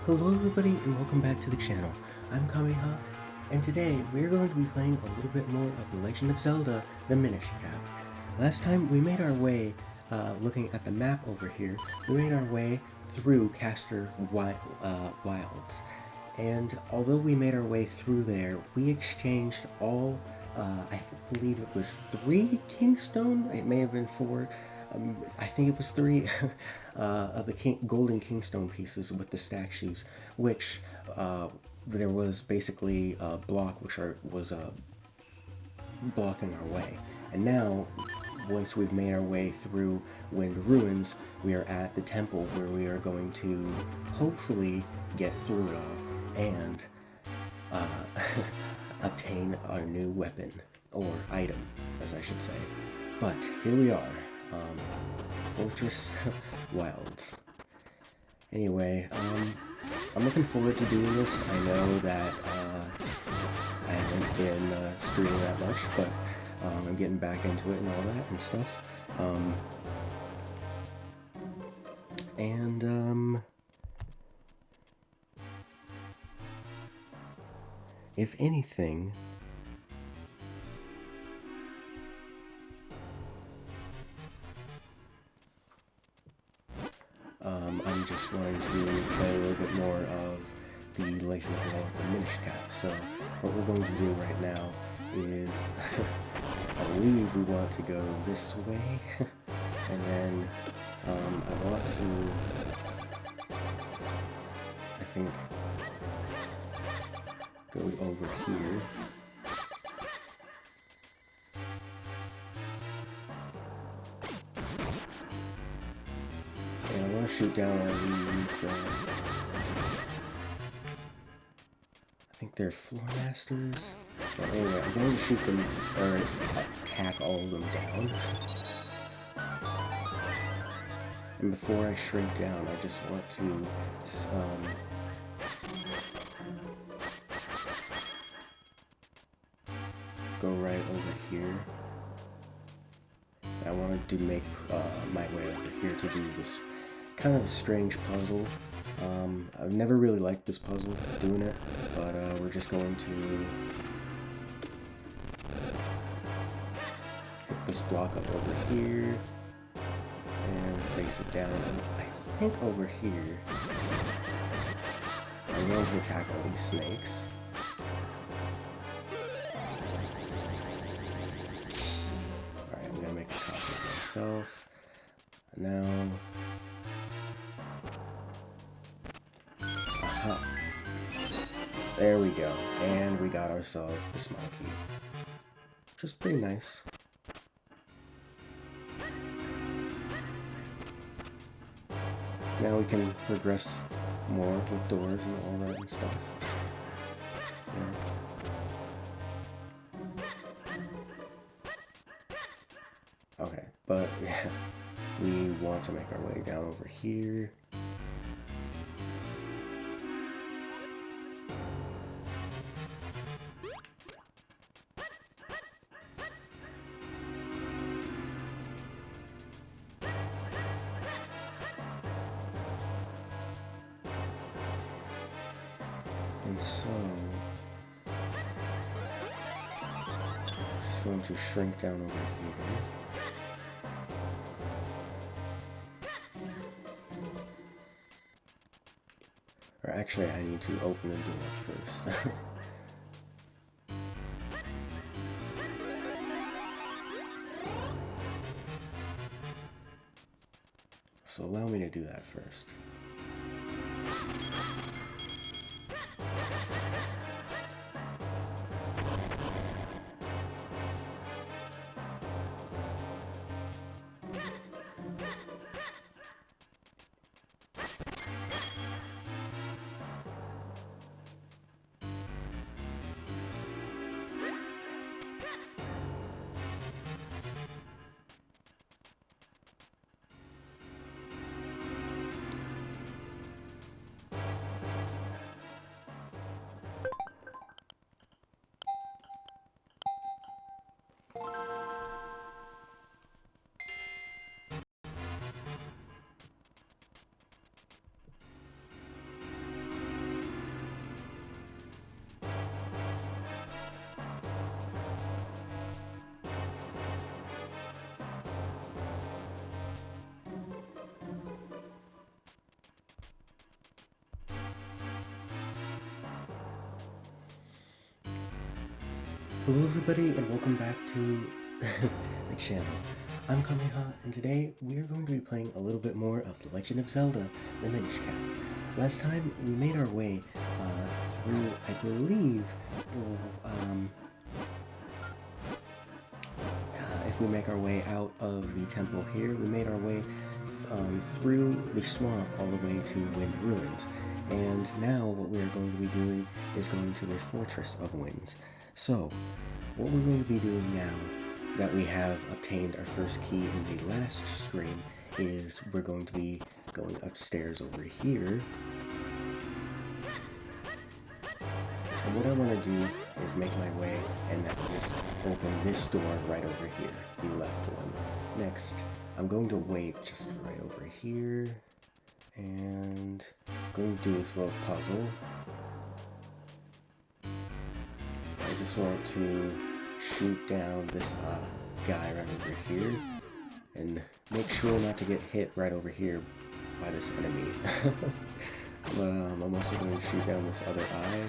Hello everybody and welcome back to the channel. I'm Kameha, and today we're going to be playing a little bit more of The Legend of Zelda, the Minishcap. Last time we made our way, looking at the map over here, we made our way through Wilds. And although we made our way through there, we exchanged all, I believe it was 3 Kingstone, it may have been 4, I think it was 3 of the golden Kingstone pieces with the stack shoes, which there was basically a block which was blocking our way. And now, once we've made our way through Wind Ruins, we are at the temple where we are going to hopefully get through it all and obtain our new weapon, or item, as I should say. But here we are, Fortress Wilds. Anyway, I'm looking forward to doing this. I know that I haven't been streaming that much, but I'm getting back into it and all that and stuff. If anything, I'm just wanting to play a little bit more of the Legend of the Minishcap. So what we're going to do right now is, I believe we want to go this way, and then I want to, I think, go over here. And I want to shoot down all these, I think they're floor masters. But anyway, I'm going to shoot them, or attack all of them down. And before I shrink down, I just want to, go right over here. I wanted to make my way over here to do this kind of a strange puzzle. I've never really liked this puzzle, doing it, but we're just going to hit this block up over here and face it down. I think over here I'm going to attack all these snakes. Alright, I'm gonna make a copy of myself. Now, there we go, and we got ourselves the small key, which is pretty nice. Now we can progress more with doors and all that and stuff. Yeah. Okay, but yeah, we want to make our way down over here. And so, just going to shrink down over here. Or actually, I need to open the door first. So allow me to do that first. Hello everybody and welcome back to the channel. I'm Kameha and today we are going to be playing a little bit more of The Legend of Zelda, the Minishcap. Last time we made our way through, I believe, if we make our way out of the temple here, we made our way through the swamp all the way to Wind Ruins. And now what we are going to be doing is going to the Fortress of Winds. So, what we're going to be doing now that we have obtained our first key in the last stream is we're going to be going upstairs over here. And what I want to do is make my way and just open this door right over here, the left one. Next, I'm going to wait just right over here, and I'm going to do this little puzzle. I just want to shoot down this guy right over here, and make sure not to get hit right over here by this enemy. But I'm also going to shoot down this other eye.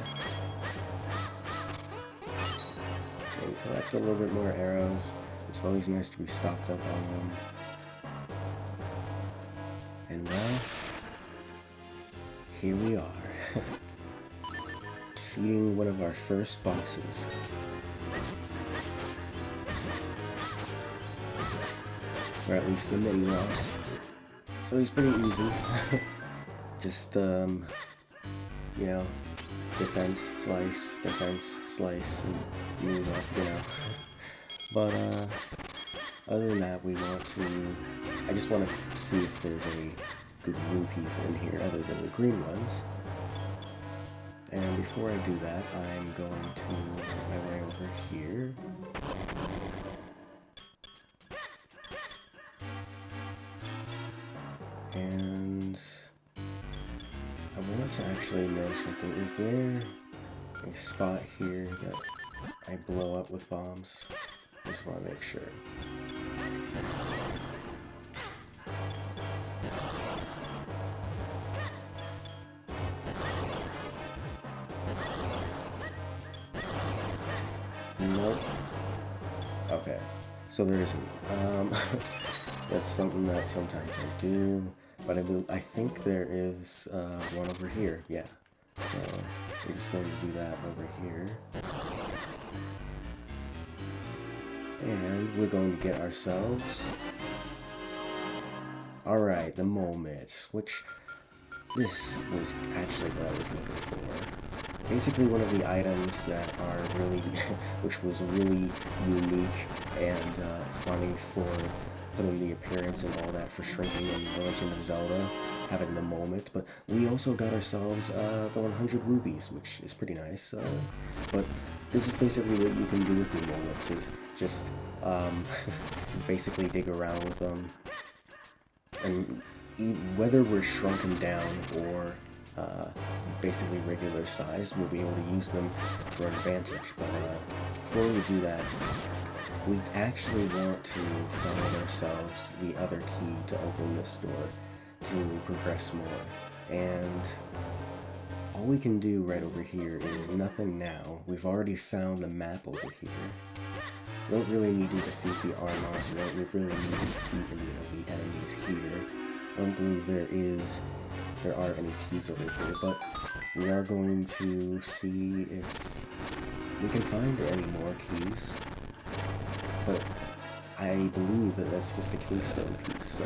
And collect a little bit more arrows. It's always nice to be stocked up on them. And well, here we are. Defeating one of our first bosses. Or at least the mini boss. So he's pretty easy. Just, you know, defense, slice, and move up, you know. But, other than that, I just want to see if there's any good rupees in here other than the green ones. And before I do that, I'm going to make my way over here. And I want to actually know something. Is there a spot here that I blow up with bombs? I just want to make sure. Nope. Okay, so there isn't. That's something that sometimes I do, but I think there is one over here. Yeah. So we're just going to do that over here. And we're going to get ourselves... Alright, the moment, which this was actually what I was looking for. Basically one of the items that are really, which was really unique and funny for putting the appearance and all that for shrinking in The Legend of Zelda, having the moment, but we also got ourselves the 100 rubies, which is pretty nice. But this is basically what you can do with the moments, is just basically dig around with them, and whether we're shrunken down or basically regular size, we'll be able to use them to our advantage. But before we do that, we actually want to find ourselves the other key to open this door to progress more. And all we can do right over here is nothing now. We've already found the map over here. We don't really need to defeat the Armos. We don't really need to defeat any of the enemies here. I don't believe there are any keys over here, but we are going to see if we can find any more keys. But I believe that that's just a Kingstone piece, so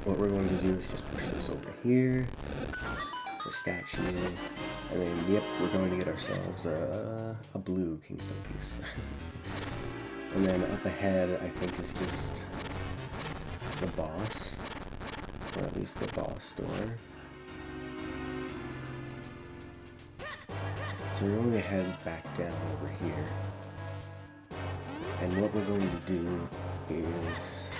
what we're going to do is just push this over here, the statue, and then, yep, we're going to get ourselves a blue Kingstone piece. And then up ahead, I think is just the boss, or at least the boss door. So we're going to head back down over here. And what we're going to do is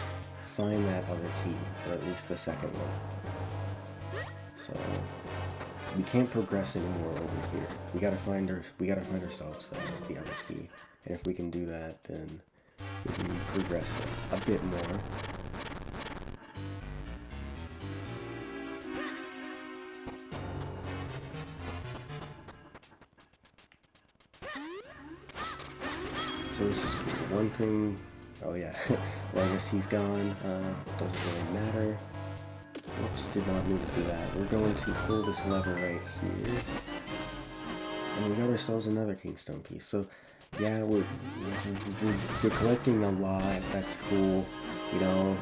find that other key, or at least the second one. So we can't progress anymore over here. We gotta find ourselves the other key. And if we can do that, then we can progress a bit more. So this is cool. One thing... Oh yeah, well I guess he's gone. Doesn't really matter. Whoops, did not mean to do that. We're going to pull this lever right here. And we got ourselves another Kingstone piece. So yeah, we're collecting a lot. That's cool. You know,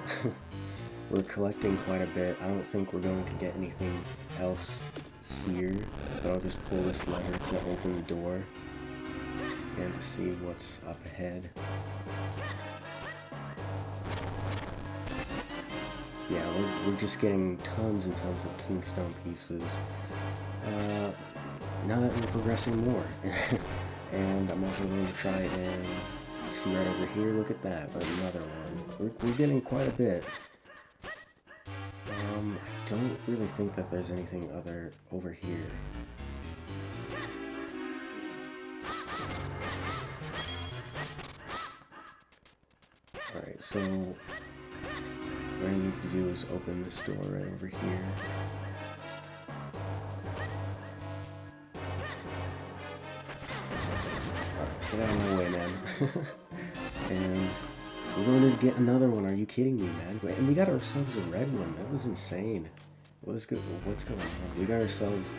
we're collecting quite a bit. I don't think we're going to get anything else here, but I'll just pull this lever to open the door and to see what's up ahead. Yeah, we're just getting tons and tons of Kingstone pieces. Now that we're progressing more. And I'm also going to try and see right over here. Look at that, another one. We're getting quite a bit. I don't really think that there's anything other over here. Alright, so what I need to do is open this door right over here. Alright, get out of my way, man. And we're going to get another one. Are you kidding me, man? And we got ourselves a red one. That was insane. What's going on? We got ourselves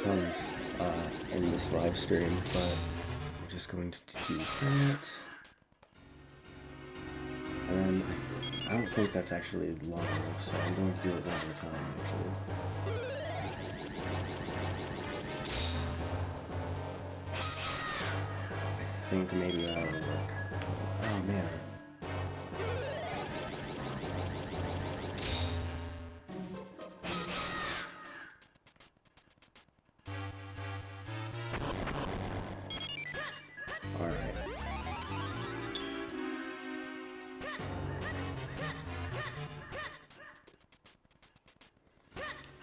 tons in this live stream, but I'm just going to do that. And I don't think that's actually long enough, so I'm going to do it one more time, actually. I think maybe that'll work. Oh, man. Alright.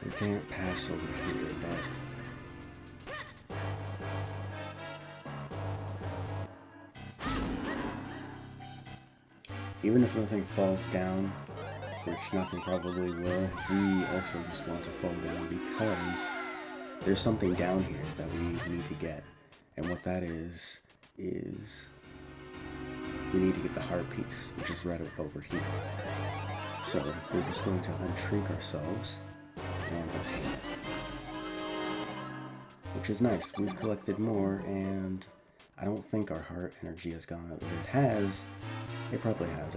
We can't pass over here, but... even if nothing falls down, which nothing probably will, we also just want to fall down because there's something down here that we need to get. And what that is we need to get the heart piece, which is right up over here. So we're just going to unshrink ourselves and obtain it. Which is nice. We've collected more, and I don't think our heart energy has gone up. If it has, it probably has.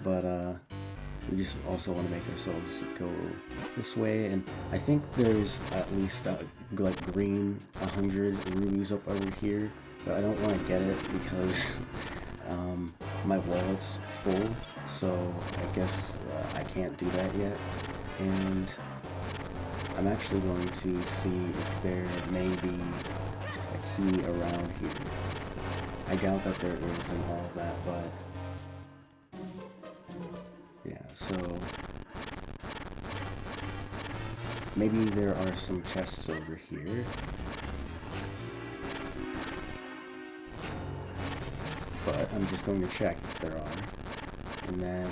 But we just also want to make ourselves go this way, and I think there's at least like green 100 rubies up over here, but I don't want to get it because my wallet's full, so I guess I can't do that yet. And I'm actually going to see if there may be a key around here. I doubt that there is and all of that, but yeah, so maybe there are some chests over here. But I'm just going to check if there are, and then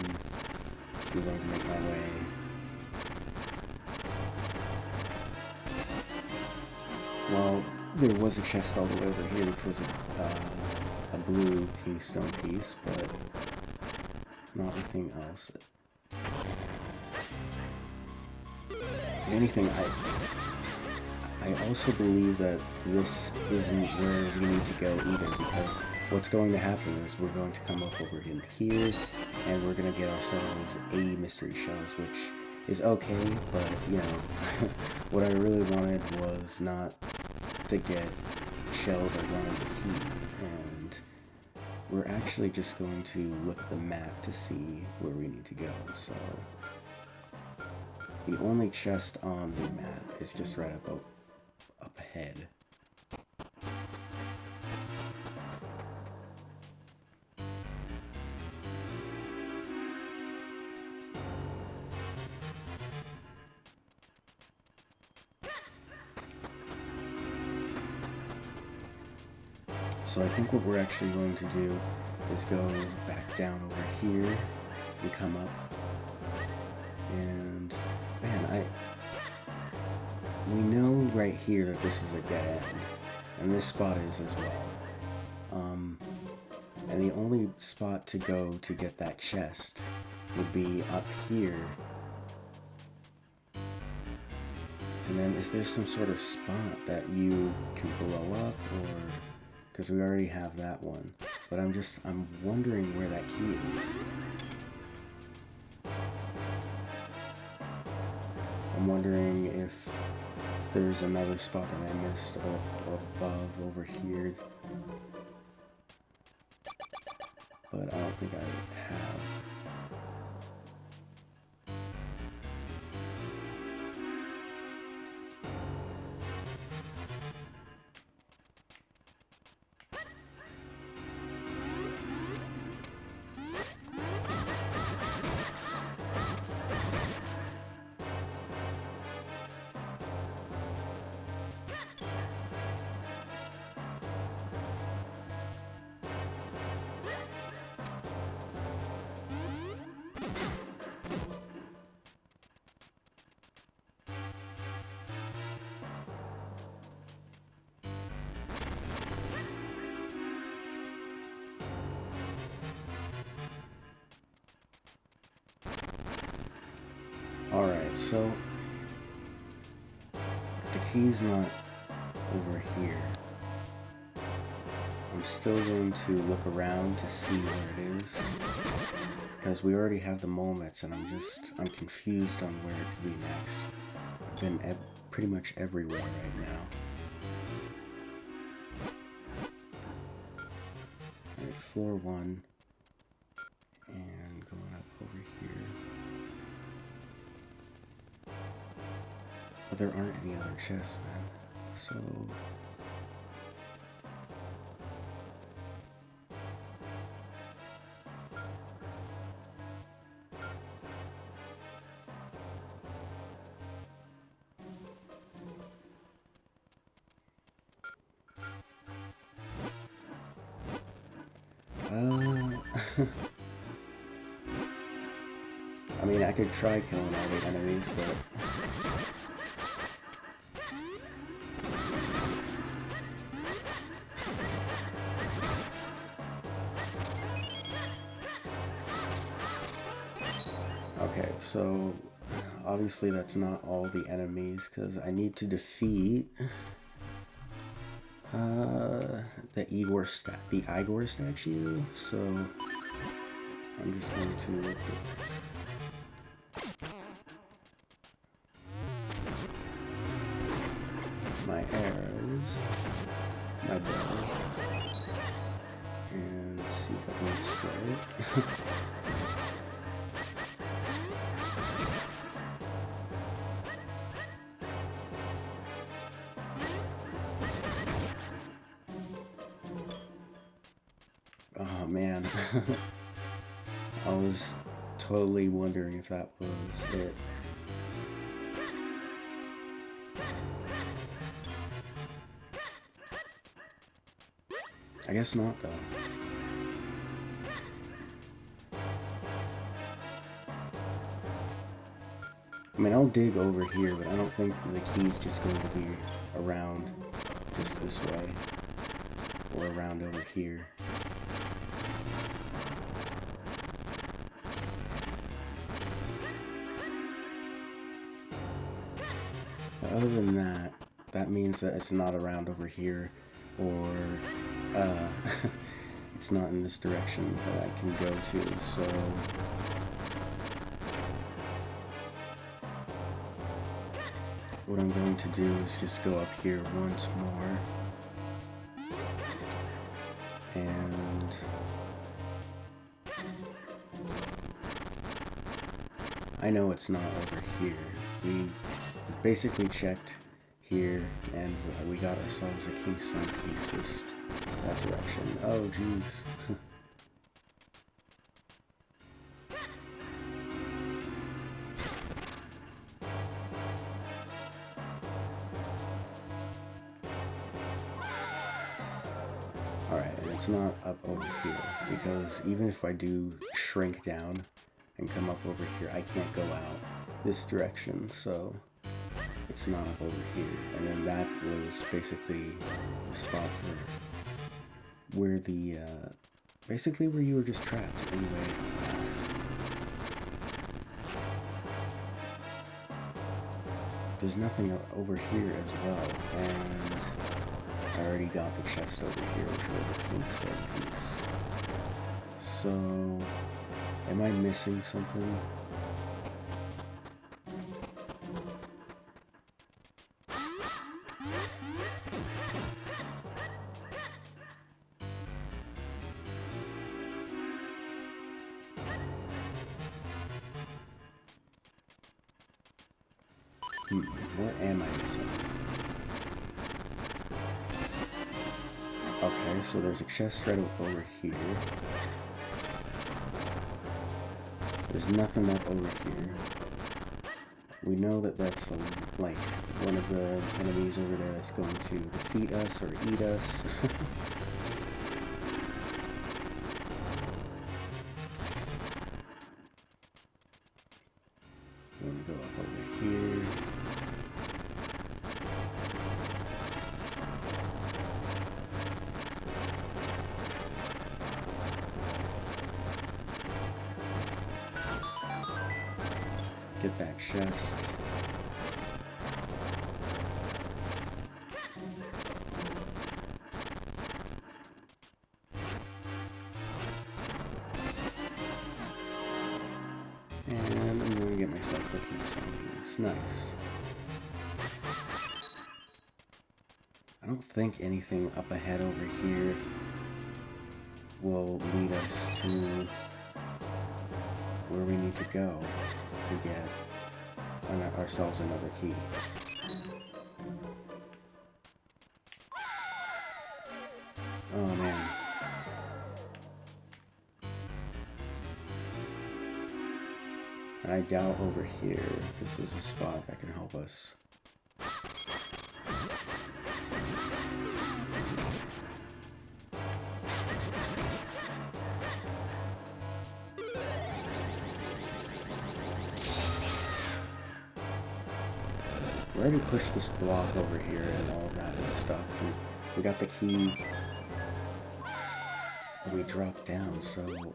I'm going to make my way. Well, there was a chest all the way over here, which was a blue Kingstone piece, but not anything else. If anything, I also believe that this isn't where we need to go either, because what's going to happen is we're going to come up over in here, and we're going to get ourselves 80 mystery shells, which is okay, but, you know, what I really wanted was not to get shells, I wanted the key, and we're actually just going to look at the map to see where we need to go, so the only chest on the map is just right up ahead. So I think what we're actually going to do is go back down over here and come up. And man, we know right here that this is a dead end, and this spot is as well. And the only spot to go to get that chest would be up here. And then is there some sort of spot that you can blow up, or... Because we already have that one. But I'm wondering where that key is. I'm wondering if there's another spot that I missed up above over here. But I don't think I have. Alright, so the key's not over here. I'm still going to look around to see where it is, because we already have the moments and I'm confused on where it could be next. I've been pretty much everywhere right now. Alright, floor 1, and going up over here. But there aren't any other chests, man. So... I mean, I could try killing all the enemies, but... Okay, so obviously that's not all the enemies, because I need to defeat the Igor statue, so I'm just going to equip my arrows, my bow, and see if I can destroy it. Oh man, I was totally wondering if that was it. I guess not, though. I mean, I'll dig over here, but I don't think the key's just going to be around just this way, or around over here. But other than that, that means that it's not around over here, or it's not in this direction that I can go to, so... What I'm going to do is just go up here once more, and I know it's not over here. We've basically checked here, and we got ourselves a Kingstone piece that direction. Oh, jeez. Alright, and it's not up over here, because even if I do shrink down and come up over here, I can't go out this direction, so it's not up over here. And then that was basically the spot for where the basically where you were just trapped. Anyway, there's nothing over here as well, and I already got the chest over here, which was a kingstone piece. So, am I missing something? What am I missing? Okay, so there's a chest right over here. There's nothing up over here. We know that that's like one of the enemies over there that's going to defeat us or eat us. I'm gonna go up over here. Get that chest. And I'm going to get myself a keystone piece. Nice. I don't think anything up ahead over here will lead us to where we need to go to get ourselves another key. Oh man. I doubt over here this is a spot that can help us. We already pushed this block over here and all of that and stuff, and we got the key. And we dropped down, so...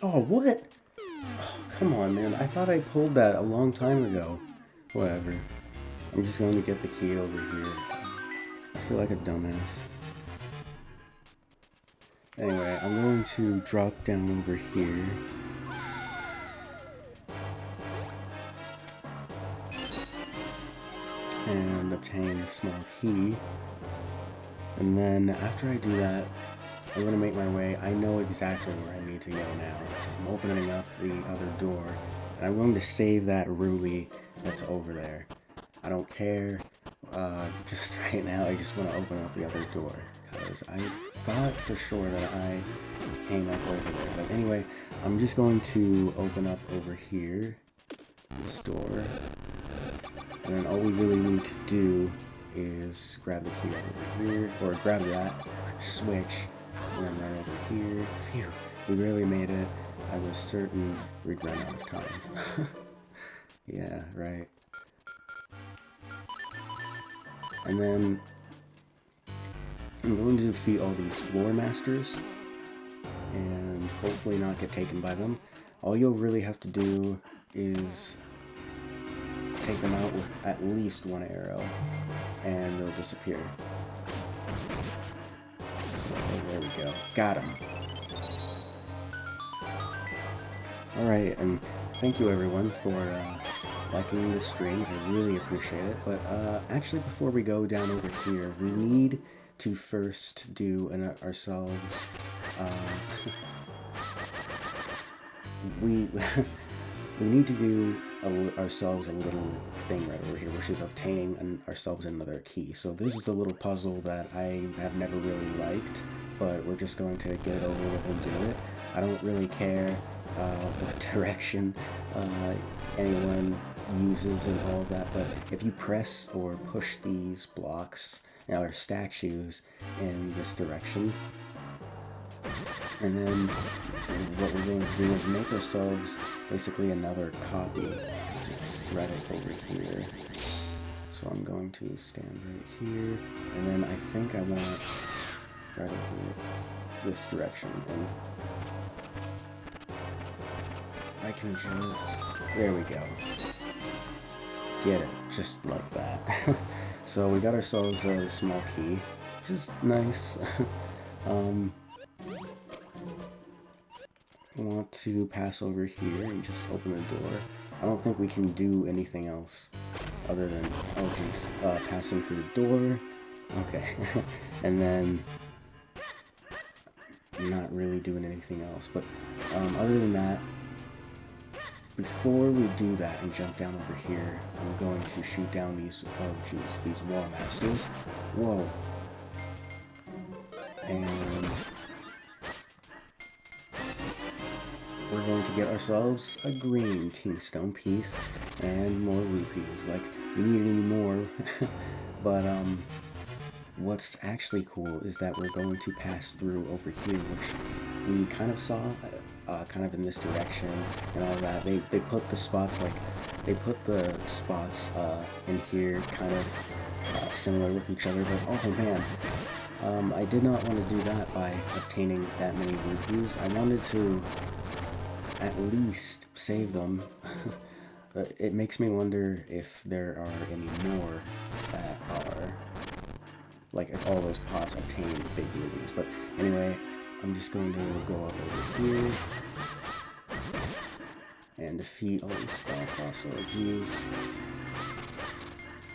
Oh, what? Oh, come on, man. I thought I pulled that a long time ago. Whatever. I'm just going to get the key over here. I feel like a dumbass. Anyway, I'm going to drop down over here. And obtain a small key. And then after I do that, I'm going to make my way. I know exactly where I need to go now. I'm opening up the other door. And I'm going to save that ruby that's over there. I don't care. Just right now, I just want to open up the other door. Because I thought for sure that I came up over there. But anyway, I'm just going to open up over here. This door. And then all we really need to do is grab the key over here. Or grab that. Switch. And then right over here. Phew. We barely made it. I was certain we'd run out of time. Yeah, right. And then I'm going to defeat all these floor masters and hopefully not get taken by them. All you'll really have to do is take them out with at least one arrow and they'll disappear. So there we go. Got him. Alright, and thank you everyone for liking this stream. I really appreciate it. But actually, before we go down over here, we need to first do ourselves. We need to do ourselves a little thing right over here, which is obtaining ourselves another key. So this is a little puzzle that I have never really liked, but we're just going to get it over with and do it. I don't really care what direction anyone uses and all of that, but if you press or push these blocks or statues in this direction, and then what we're going to do is make ourselves basically another copy, just right up over here. So I'm going to stand right here, and then I think I want right over this direction, and I can just, there we go. Get it, just like that. So we got ourselves a small key, which is nice. I want to pass over here and just open the door. I don't think we can do anything else other than, oh geez, passing through the door. Okay, and then not really doing anything else. But other than that, before we do that and jump down over here, I'm going to shoot down these, oh geez, these wall masters. Whoa. And we're going to get ourselves a green kingstone piece and more rupees. Like, we need any more. But what's actually cool is that we're going to pass through over here, which we kind of saw kind of in this direction and all that. They put the spots, like, they put the spots in here kind of similar with each other, but oh man, I did not want to do that by obtaining that many rupees. I wanted to at least save them. But it makes me wonder if there are any more that are, like, if all those pots obtain big rubies. But anyway, I'm just going to go up over here and defeat all these stuff. Also, geez,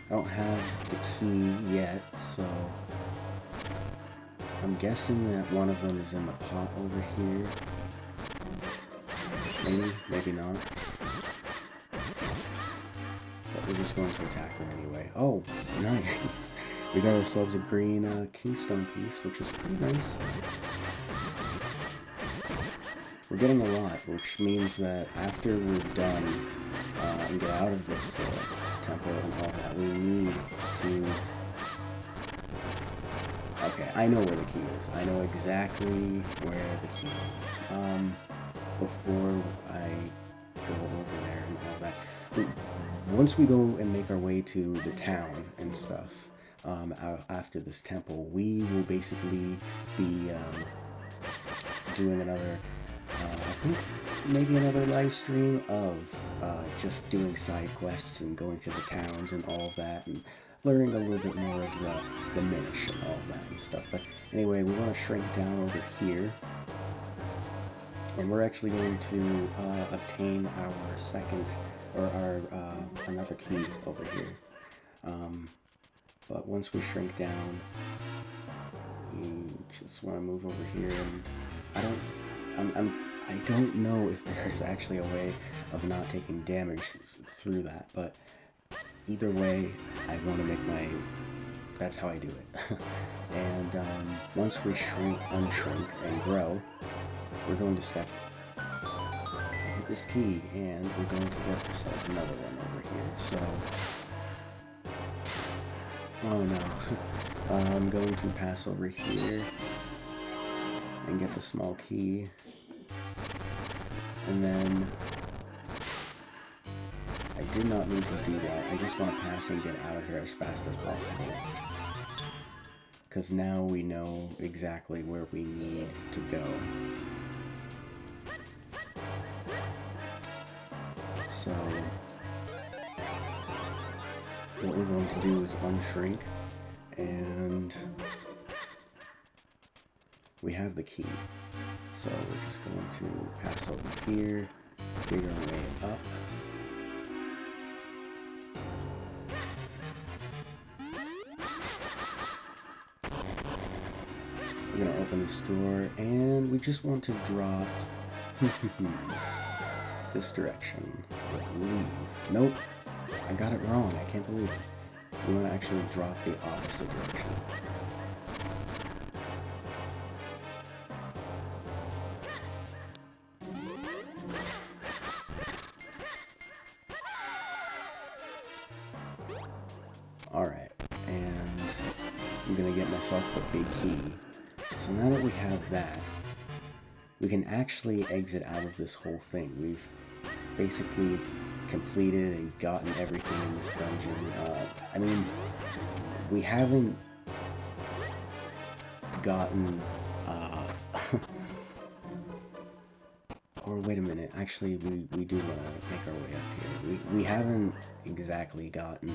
I don't have the key yet, so I'm guessing that one of them is in the pot over here. Maybe, maybe not. But we're just going to attack them anyway. Oh, nice. We got ourselves a green kingstone piece, which is pretty nice. We're getting a lot, which means that after we're done and get out of this temple and all that, we need to... Okay, I know where the key is. I know exactly where the key is. Before I go over there and all that. Once we go and make our way to the town and stuff, after this temple, we will basically be doing another I think maybe another live stream of just doing side quests and going to the towns and all of that, and learning a little bit more of the Minish and all of that and stuff. But anyway, we want to shrink down over here, and we're actually going to obtain our second, or our another key over here. But once we shrink down, we just want to move over here, and I don't know if there's actually a way of not taking damage through that, but either way, I want to make that's how I do it. And once we unshrink and grow, we're going to step hit this key, and we're going to get ourselves another one over here. So, oh no, I'm going to pass over here and get the small key, and then I did not need to do that. I just want to pass and get out of here as fast as possible, because now we know exactly where we need to go. So what we're going to do is unshrink, and we have the key. So we're just going to pass over here, dig our way up. We're going to open this door, and we just want to drop this direction, I believe. Nope, I got it wrong. I can't believe it. We want to actually drop the opposite direction. Alright, and I'm going to get myself the big key. So now that we have that, we can actually exit out of this whole thing. We've basically completed and gotten everything in this dungeon. I mean, we haven't gotten, or wait a minute, actually we do want to make our way up here. We haven't exactly gotten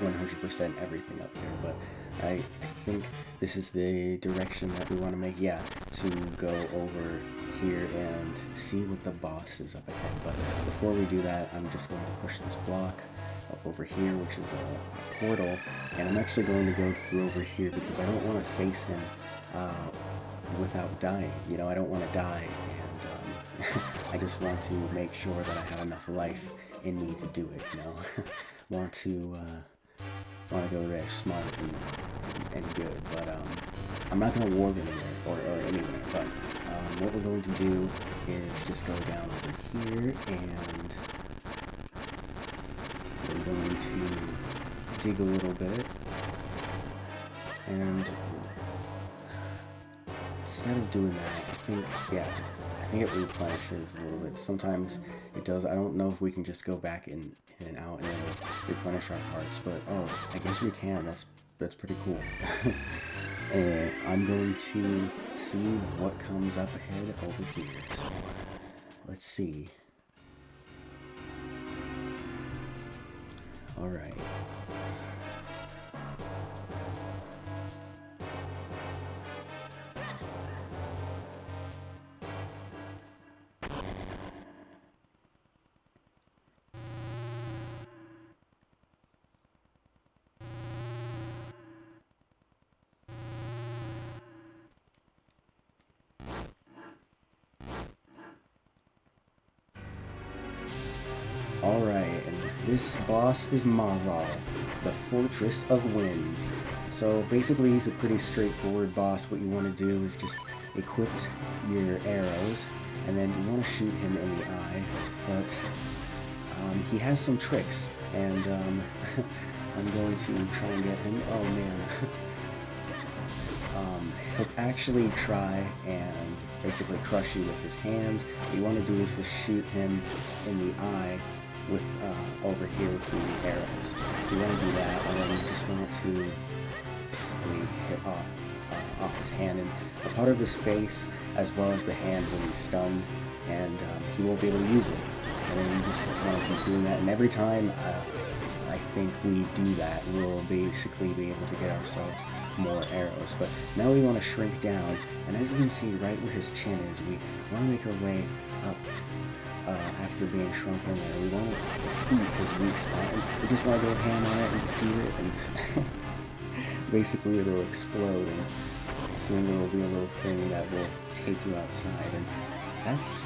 100% everything up here, but I think this is the direction that we want to make. Yeah, to go over here and see what the boss is up ahead. But before we do that, I'm just going to push this block up over here, which is a portal, and I'm actually going to go through over here because I don't want to face him without dying. You know, I don't want to die, and I just want to make sure that I have enough life in me to do it, you know. want to go there smart and good, but I'm not going to warp anywhere or anywhere, but what we're going to do is just go down over here, and we're going to dig a little bit, and instead of doing that, I think it replenishes a little bit. Sometimes it does. I don't know if we can just go back in and out and it'll replenish our hearts, but oh, I guess we can. That's pretty cool. Anyway, I'm going to see what comes up ahead over here. So let's see. All right. Alright, and this boss is Mazal, the Fortress of Winds. So basically he's a pretty straightforward boss. What you want to do is just equip your arrows, and then you want to shoot him in the eye, but he has some tricks, and I'm going to try and get him. Oh man. He'll actually try and basically crush you with his hands. What you want to do is just shoot him in the eye with over here with the arrows. So you want to do that, and then you just want to basically hit off his hand, and a part of his face as well as the hand will be stunned, and he won't be able to use it. And then you just want to keep doing that, and every time I think we do that, we'll basically be able to get ourselves more arrows. But now we want to shrink down, and as you can see right where his chin is, we want to make our way up after being shrunken there. We want to defeat his weak spot, and we just want to go ham on it and defeat it, and basically it'll explode, and soon there will be a little thing that will take you outside, and that's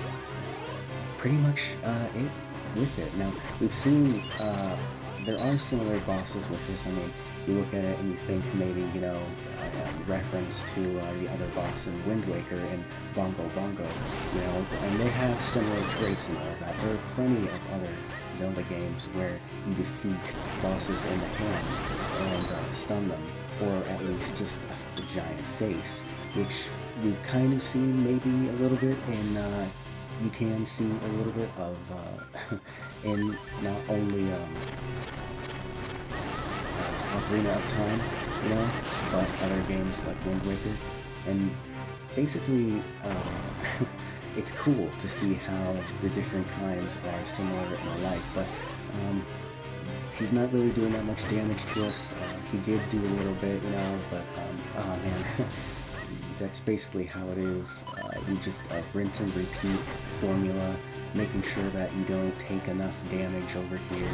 pretty much it with it. Now, we've seen there are similar bosses with this. I mean, you look at it and you think maybe, you know, reference to the other boss in Wind Waker and Bongo Bongo, you know, and they have similar traits and all that. There are plenty of other Zelda games where you defeat bosses in the hands and stun them, or at least just a giant face, which we've kind of seen maybe a little bit in, you can see a little bit of, in not only Ocarina of Time, you know, but other games like Wind Waker, and basically, it's cool to see how the different kinds are similar and alike, but he's not really doing that much damage to us. He did do a little bit, you know, but, oh man, that's basically how it is. You just rinse and repeat formula, making sure that you don't take enough damage over here,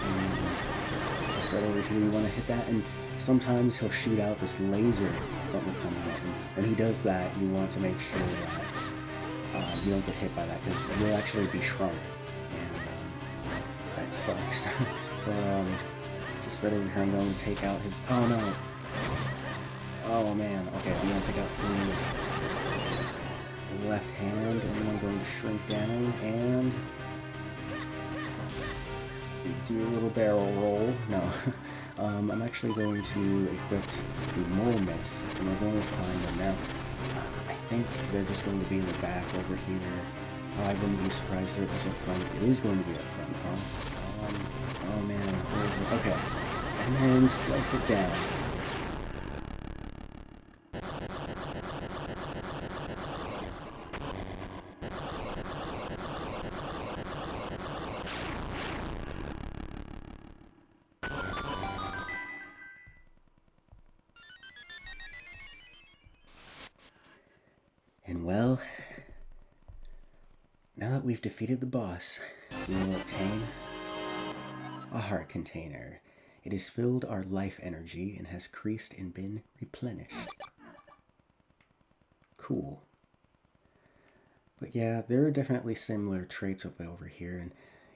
and just right over here you want to hit that, and sometimes he'll shoot out this laser that will come out, and when he does that, you want to make sure that you don't get hit by that, because you'll actually be shrunk, and that sucks. But just right over here, I'm going to take out his, oh no, oh man, okay, I'm going to take out his left hand, and then I'm going to shrink down, and do a little barrel roll. No, I'm actually going to equip the mole mitts, and we're going to find them now. I think they're just going to be in the back over here. I wouldn't be surprised if it was up front. It is going to be up front, huh? Oh man, where is it? Okay, and then slice it down. And well, now that we've defeated the boss, we will obtain a heart container. It has filled our life energy and has creased and been replenished. Cool. But yeah, there are definitely similar traits up over here, and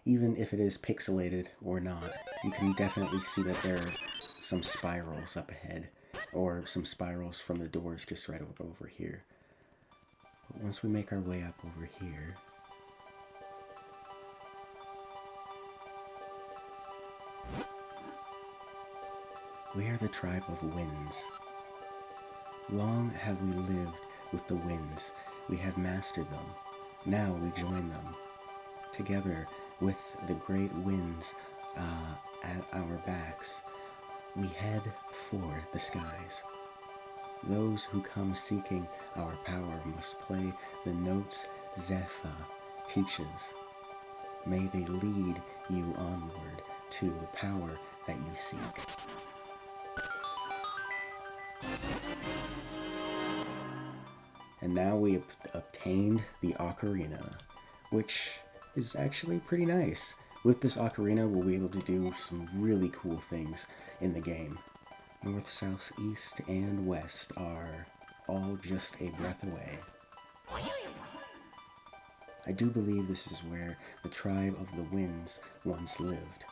even if it is pixelated or not, you can definitely see that there are some spirals up ahead, or some spirals from the doors just right over here. But once we make our way up over here, we are the tribe of winds. Long have we lived with the winds. We have mastered them. Now we join them. Together with the great winds at our backs, we head for the skies. Those who come seeking our power must play the notes Zephyr teaches. May they lead you onward to the power that you seek. And now we have obtained the Ocarina, which is actually pretty nice. With this Ocarina, we'll be able to do some really cool things in the game. North, south, east, and west are all just a breath away. I do believe this is where the tribe of the winds once lived.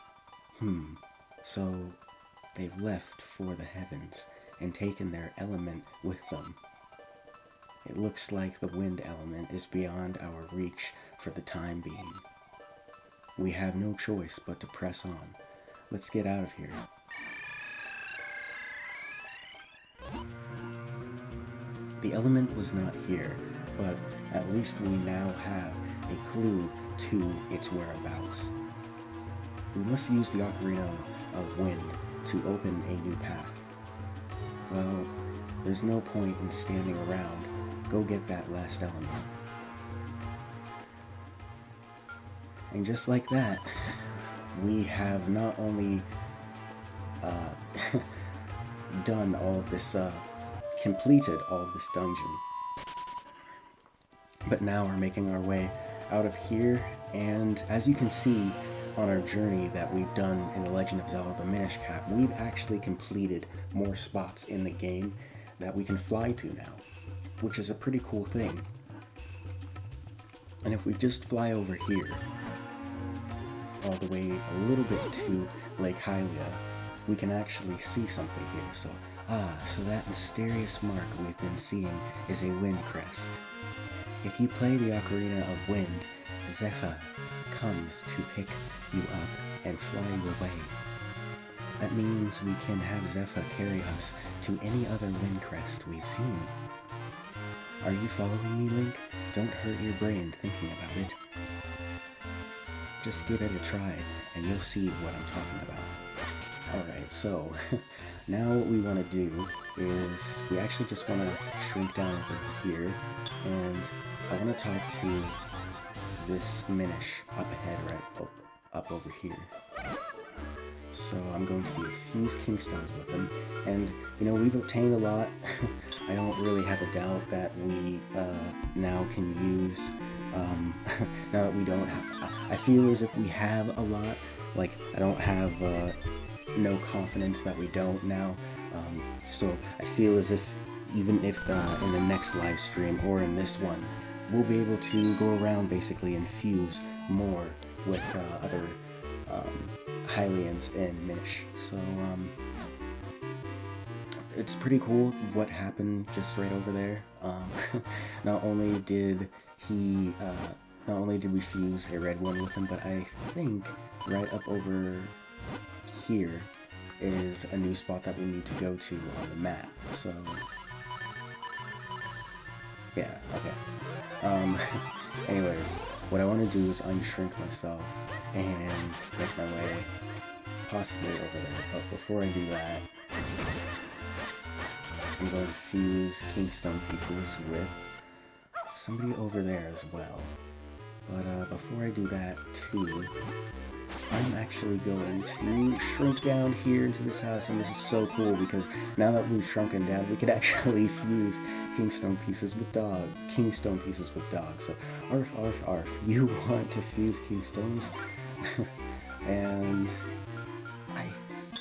So they've left for the heavens and taken their element with them. It looks like the wind element is beyond our reach for the time being. We have no choice but to press on. Let's get out of here. The element was not here, but at least we now have a clue to its whereabouts. We must use the Ocarina of Wind to open a new path. Well, There's no point in standing around. Go get that last element. And just like that, we have not only done all of this, completed all of this dungeon, but now we're making our way out of here, and as you can see on our journey that we've done in The Legend of Zelda: The Minishcap, we've actually completed more spots in the game that we can fly to now, which is a pretty cool thing. And if we just fly over here, all the way a little bit to Lake Hylia, we can actually see something here. So that mysterious mark we've been seeing is a wind crest. If you play the Ocarina of Wind, Zephyr comes to pick you up and fly you away. That means we can have Zephyr carry us to any other wind crest we've seen. Are you following me, Link? Don't hurt your brain thinking about it. Just give it a try, and you'll see what I'm talking about. Alright, so, now what we want to do is, we actually just want to shrink down over here, and I want to talk to this Minish up ahead, right up over here. So I'm going to do a few Kingstones with him, and, you know, we've obtained a lot. I don't really have a doubt that we now can use, now that we don't have, I feel as if we have a lot. Like, I don't have no confidence that we don't now, so I feel as if even if in the next live stream or in this one, we'll be able to go around basically and fuse more with other Hylians and Minish. So it's pretty cool what happened just right over there. Not only did we fuse a red one with him, but I think right up over here is a new spot that we need to go to on the map. So yeah, okay. Anyway, what I want to do is unshrink myself and make my way possibly over there. But before I do that, I'm going to fuse Kingstone pieces with somebody over there as well. But before I do that too, I'm actually going to shrink down here into this house, and this is so cool because now that we've shrunken down, we could actually fuse Kingstone pieces with dogs. So, arf, arf, arf, you want to fuse Kingstones? And I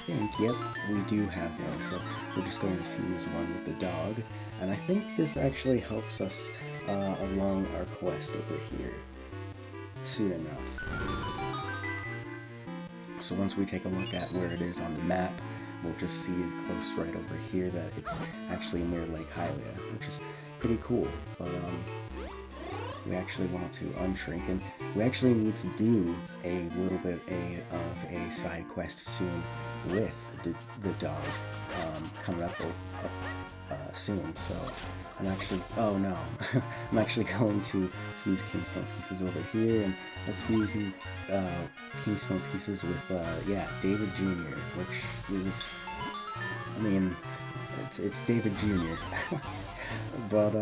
think, yep, we do have one, so we're just going to fuse one with the dog, and I think this actually helps us along our quest over here soon enough. So once we take a look at where it is on the map, we'll just see it close right over here that it's actually near Lake Hylia, which is pretty cool. But we actually want to unshrink, and we actually need to do a little bit of a side quest soon with the dog coming up soon. So I'm actually, oh no, I'm actually going to fuse Kingstone pieces over here, and let's be using Kingstone pieces with, yeah, David Jr., which is, I mean, it's David Jr., but,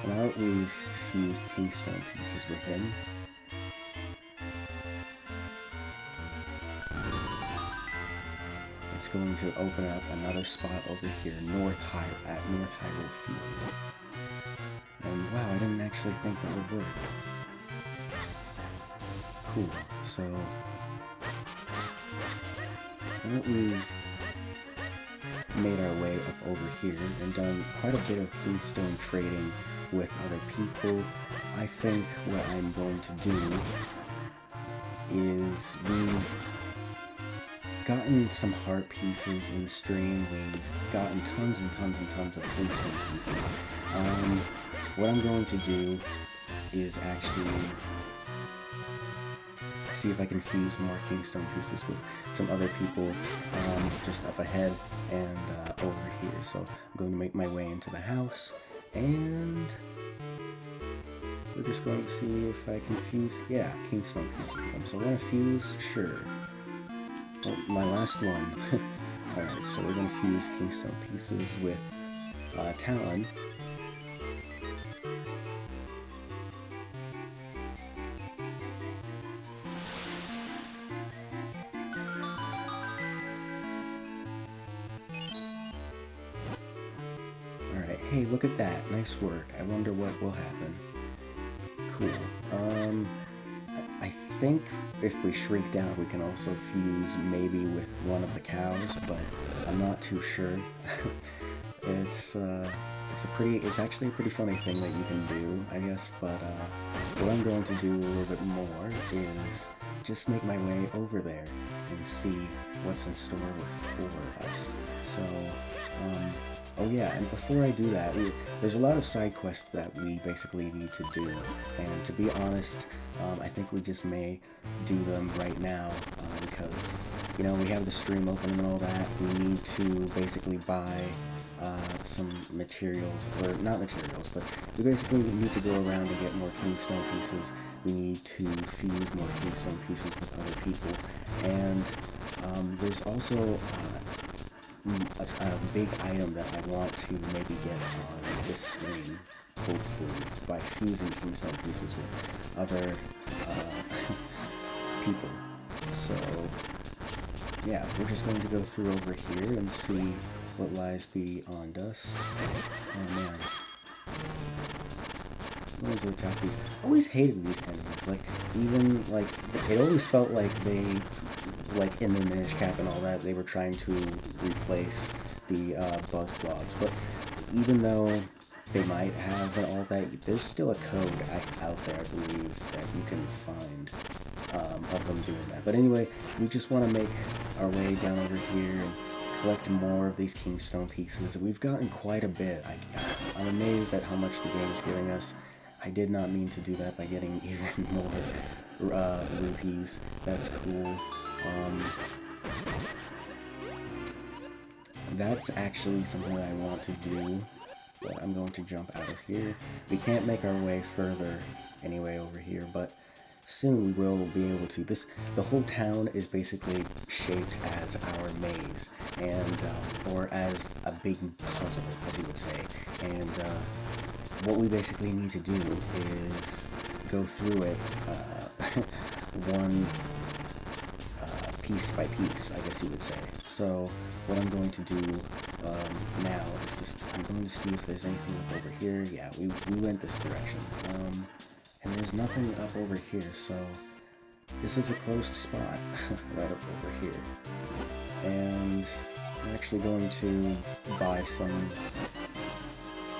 now that we've fused Kingstone pieces with him, it's going to open up another spot over here, at North Hyrule Field. And wow, I didn't actually think that would work. Cool, so now that we've made our way up over here and done quite a bit of Kingstone trading with other people, I think what I'm going to do is we've gotten some heart pieces in the stream, we've gotten tons and tons and tons of Kingstone pieces. What I'm going to do is actually see if I can fuse more Kingstone pieces with some other people just up ahead and over here. So I'm going to make my way into the house, and we're just going to see if I can fuse, yeah, Kingstone pieces with them. So I want to fuse, sure. Oh, my last one. Alright, so we're going to fuse Kingstone pieces with Talon. Alright, hey, look at that. Nice work. I wonder what will happen. Cool. I think if we shrink down, we can also fuse maybe with one of the cows, but I'm not too sure. It's actually a pretty funny thing that you can do, I guess, but what I'm going to do a little bit more is just make my way over there and see what's in store for us. So, oh yeah, and before I do that, there's a lot of side quests that we basically need to do, and to be honest, I think we just may do them right now, because, you know, we have the stream open and all that. We need to basically buy some materials, or not materials, but we basically need to go around and get more Kingstone pieces. We need to fuse more Kingstone pieces with other people, and there's also a big item that I want to maybe get on this screen, hopefully, by fusing Kingstone pieces with other people. So, yeah, we're just going to go through over here and see what lies beyond us. Oh man. I'm going to attack these. I always hated these enemies. Like, even, like, it always felt like they, like, in the Minishcap and all that, they were trying to replace the buzz blobs. But even though they might have and all that, there's still a code out there, I believe, that you can find of them doing that. But anyway, we just want to make our way down over here and collect more of these Kingstone pieces. We've gotten quite a bit. I'm amazed at how much the game is giving us. I did not mean to do that by getting even more rupees. That's cool. That's actually something that I want to do, but I'm going to jump out of here. We can't make our way further anyway over here, but soon we will be able to. The whole town is basically shaped as our maze, and or as a big puzzle, as you would say. And what we basically need to do is go through it one piece by piece, I guess you would say. So what I'm going to do now is I'm going to see if there's anything up over here. Yeah, we went this direction. And there's nothing up over here, so this is a closed spot right up over here. And I'm actually going to buy some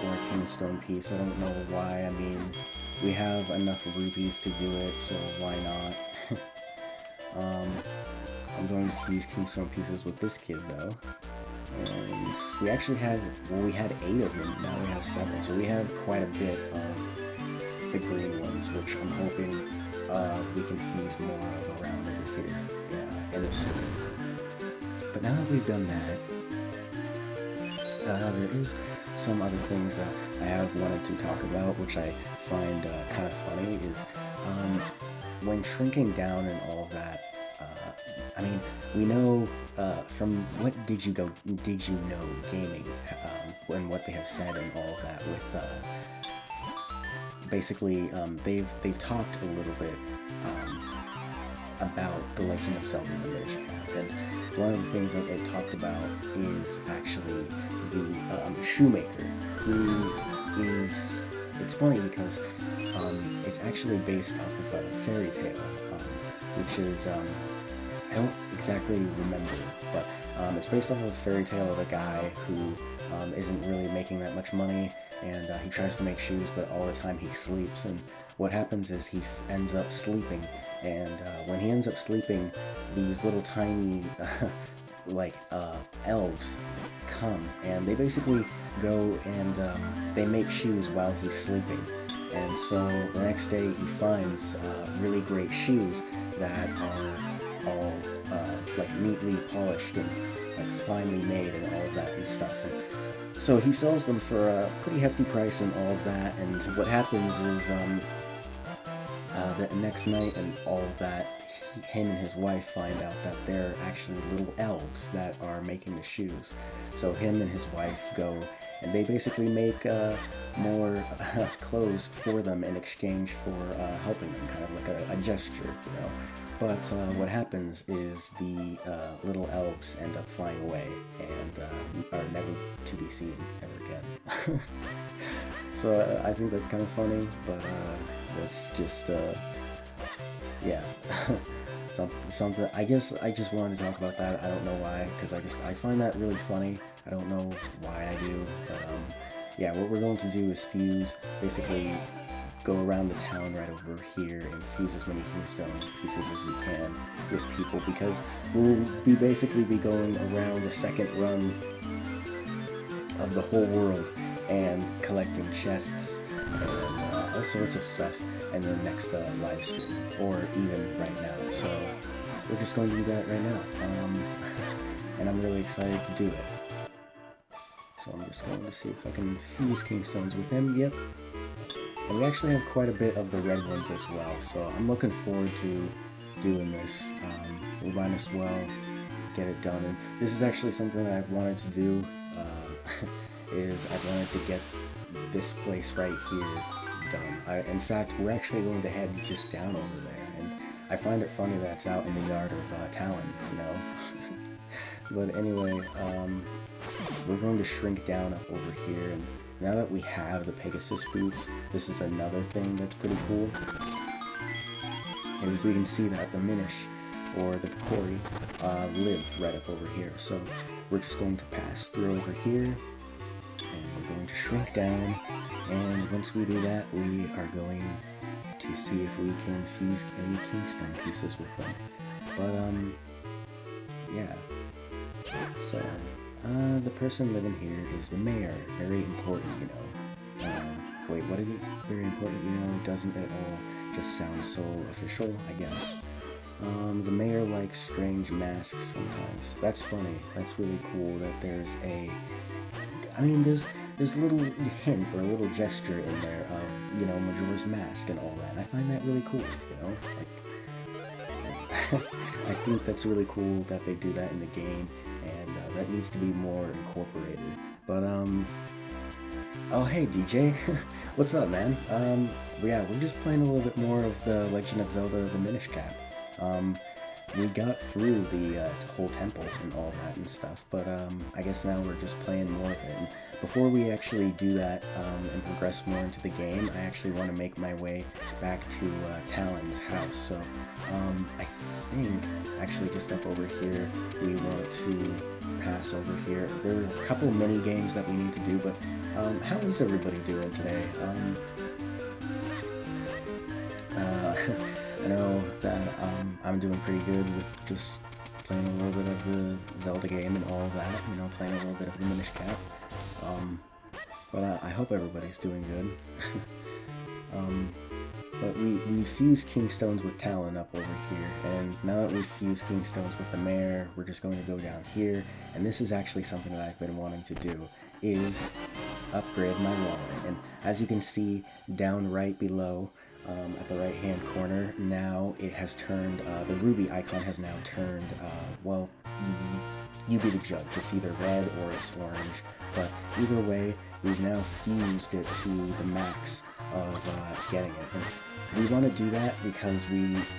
more Kingstone piece. I don't know why. I mean, we have enough rupees to do it, so why not? I'm going to fuse Kingstone pieces with this kid, though. And we actually have, well, we had 8 of them, now we have 7, so we have quite a bit of the green ones, which I'm hoping we can fuse more of around over here, yeah, in the store. But now that we've done that, there is some other things that I have wanted to talk about, which I find kind of funny, is when shrinking down and all of that. I mean, we know from what did you know gaming, and what they have said and all of that with basically they've talked a little bit about the Legend of Zelda: The Minishcap, and one of the things that they've talked about is actually the shoemaker, who is, it's funny because it's actually based off of a fairy tale, which is I don't exactly remember, but it's based off of a fairy tale of a guy who isn't really making that much money, and he tries to make shoes, but all the time he sleeps, and what happens is he ends up sleeping, and when he ends up sleeping, these little tiny like elves come, and they basically go and they make shoes while he's sleeping. And so the next day he finds really great shoes that are all like neatly polished and like finely made and all of that and stuff. And so he sells them for a pretty hefty price and all of that. And what happens is the next night and all of that, him and his wife find out that they're actually little elves that are making the shoes. So him and his wife go and they basically make more clothes for them in exchange for helping them, kind of like a gesture, you know. But what happens is the little elves end up flying away and are never to be seen ever again. So I think that's kind of funny, but that's just, yeah, something. I guess I just wanted to talk about that. I don't know why, because I find that really funny. I don't know why I do, but yeah, what we're going to do is fuse, basically go around the town right over here and fuse as many kingstone pieces as we can with people, because we'll basically be going around the second run of the whole world and collecting chests and all sorts of stuff in the next live stream, or even right now. So we're just going to do that right now, and I'm really excited to do it. So I'm just going to see if I can fuse kingstones with him. Yep. And we actually have quite a bit of the red ones as well, so I'm looking forward to doing this. We might as well get it done. And this is actually something that I've wanted to do, is I wanted to get this place right here done. In fact, we're actually going to head just down over there, and I find it funny that it's out in the yard of Talon, you know. But anyway, we're going to shrink down up over here, and now that we have the Pegasus boots, this is another thing that's pretty cool, is we can see that the Minish, or the Picori, live right up over here. So we're just going to pass through over here, and we're going to shrink down, and once we do that, we are going to see if we can fuse any kingstone pieces with them. But, yeah. So, the person living here is the mayor. Very important, you know. Wait, what did he? Very important, you know, doesn't at all just sound so official, I guess. The mayor likes strange masks sometimes. That's funny. That's really cool that there's a... I mean, there's a little hint or a little gesture in there of, you know, Majora's Mask and all that. And I find that really cool, you know? Like, I think that's really cool that they do that in the game, and that needs to be more incorporated. But, oh, hey, DJ. What's up, man? Yeah, we're just playing a little bit more of the Legend of Zelda, the Minishcap. We got through the whole temple and all that and stuff, but I guess now we're just playing more of it. And before we actually do that and progress more into the game, I actually want to make my way back to Talon's house. So I think actually just up over here we want to pass over here. There are a couple mini games that we need to do, but how is everybody doing today? I know that I'm doing pretty good with just playing a little bit of the Zelda game and all that, you know, playing a little bit of the Minishcap. But I hope everybody's doing good. But we fused Kingstones with Talon up over here, and now that we've fused Kingstones with the Mare, we're just going to go down here, and this is actually something that I've been wanting to do, is upgrade my wallet. And as you can see down right below, at the right hand corner, now it has turned, the ruby icon has now turned, well, you be the judge. It's either red or it's orange, but either way, we've now fused it to the max of getting it. And we want to do that because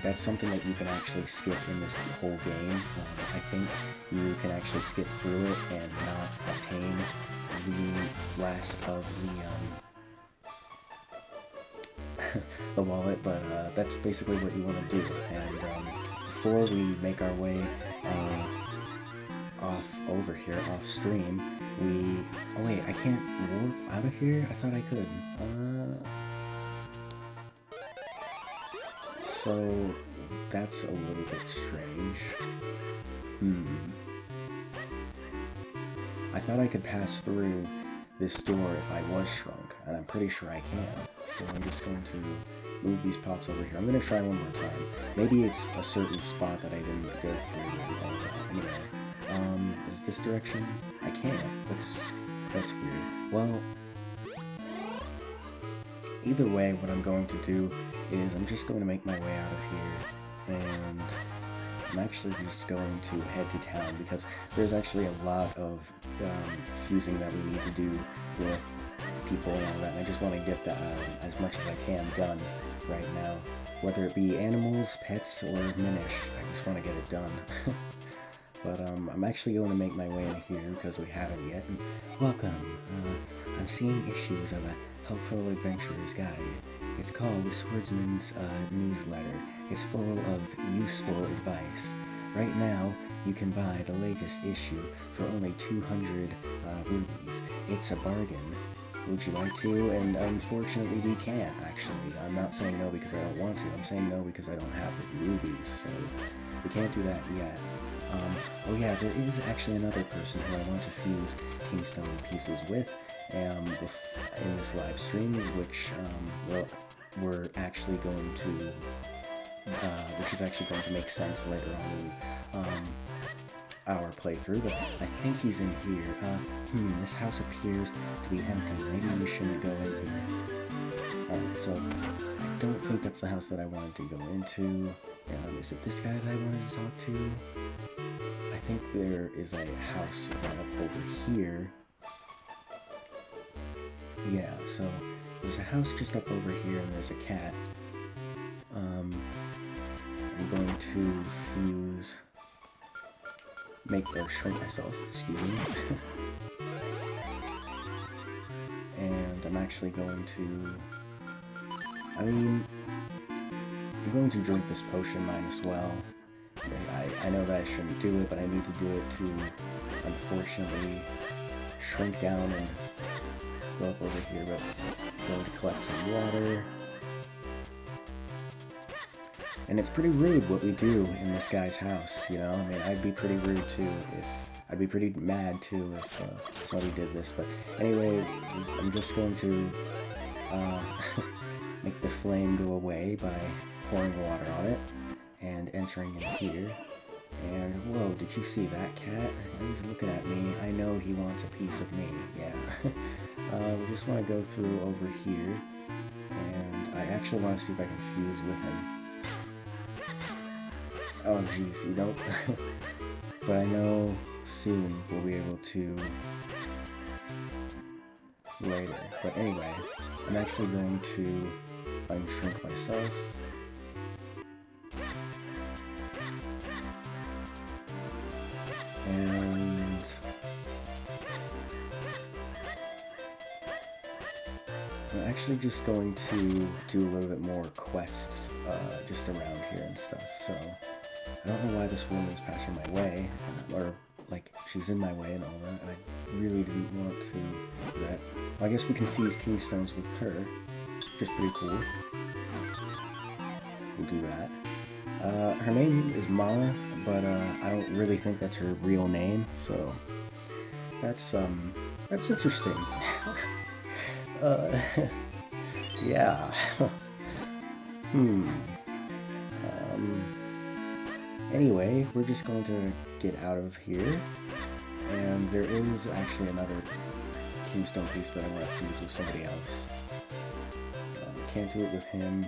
that's something that you can actually skip in this whole game. I think you can actually skip through it and not obtain the last of the wallet, but that's basically what you want to do. And before we make our way off over here, off stream, oh wait, I can't warp out of here? I thought I could. So that's a little bit strange. I thought I could pass through this door if I was shrunk, and I'm pretty sure I can. So I'm just going to move these pots over here. I'm going to try one more time. Maybe it's a certain spot that I didn't go through and all that. Anyway, is it this direction? I can't. That's weird. Well, either way, what I'm going to do is I'm just going to make my way out of here, and I'm actually just going to head to town because there's actually a lot of fusing that we need to do with people and all that, and I just want to get that as much as I can done right now. Whether it be animals, pets, or Minish, I just want to get it done. But I'm actually going to make my way in here because we haven't yet. And welcome. I'm seeing issues of a helpful adventurer's guide. It's called the Swordsman's Newsletter. It's full of useful advice. Right now, you can buy the latest issue for only 200 rubies. It's a bargain. Would you like to? And unfortunately, we can't, actually. I'm not saying no because I don't want to. I'm saying no because I don't have the rubies, so we can't do that yet. Oh yeah, there is actually another person who I want to fuse Kingstone pieces with in this live stream, which we're actually going to, which is actually going to make sense later on in our playthrough. But I think he's in here. This house appears to be empty. Maybe we shouldn't go in here. Alright, so I don't think that's the house that I wanted to go into. Is it this guy that I wanted to talk to? I think there is a house right up over here. Yeah, so there's a house just up over here and there's a cat. I'm going to fuse, or shrink myself, excuse me. And I'm actually going to, I'm going to drink this potion mine as well. I know that I shouldn't do it, but I need to do it to, unfortunately, shrink down and go up over here. But I'm going to collect some water. And it's pretty rude what we do in this guy's house, you know? I mean, I'd be pretty rude too I'd be pretty mad too if somebody did this. But anyway, I'm just going to make the flame go away by pouring water on it and entering in here. And whoa, did you see that cat? He's looking at me. I know he wants a piece of me. Yeah. We just want to go through over here, and I actually want to see if I can fuse with him. Oh geez, you don't. But I know soon we'll be able to later. But anyway, I'm actually going to unshrink myself. And I'm actually just going to do a little bit more quests just around here and stuff. So I don't know why this woman's passing my way, or like she's in my way and all that, and I really didn't want to do that. Well, I guess we can fuse Kingstones with her, which is pretty cool. We'll do that. Her name is Mara, but I don't really think that's her real name, so that's interesting. Yeah. Anyway, we're just going to get out of here, and there is actually another Kingstone piece that I want to fuse with somebody else. Can't do it with him.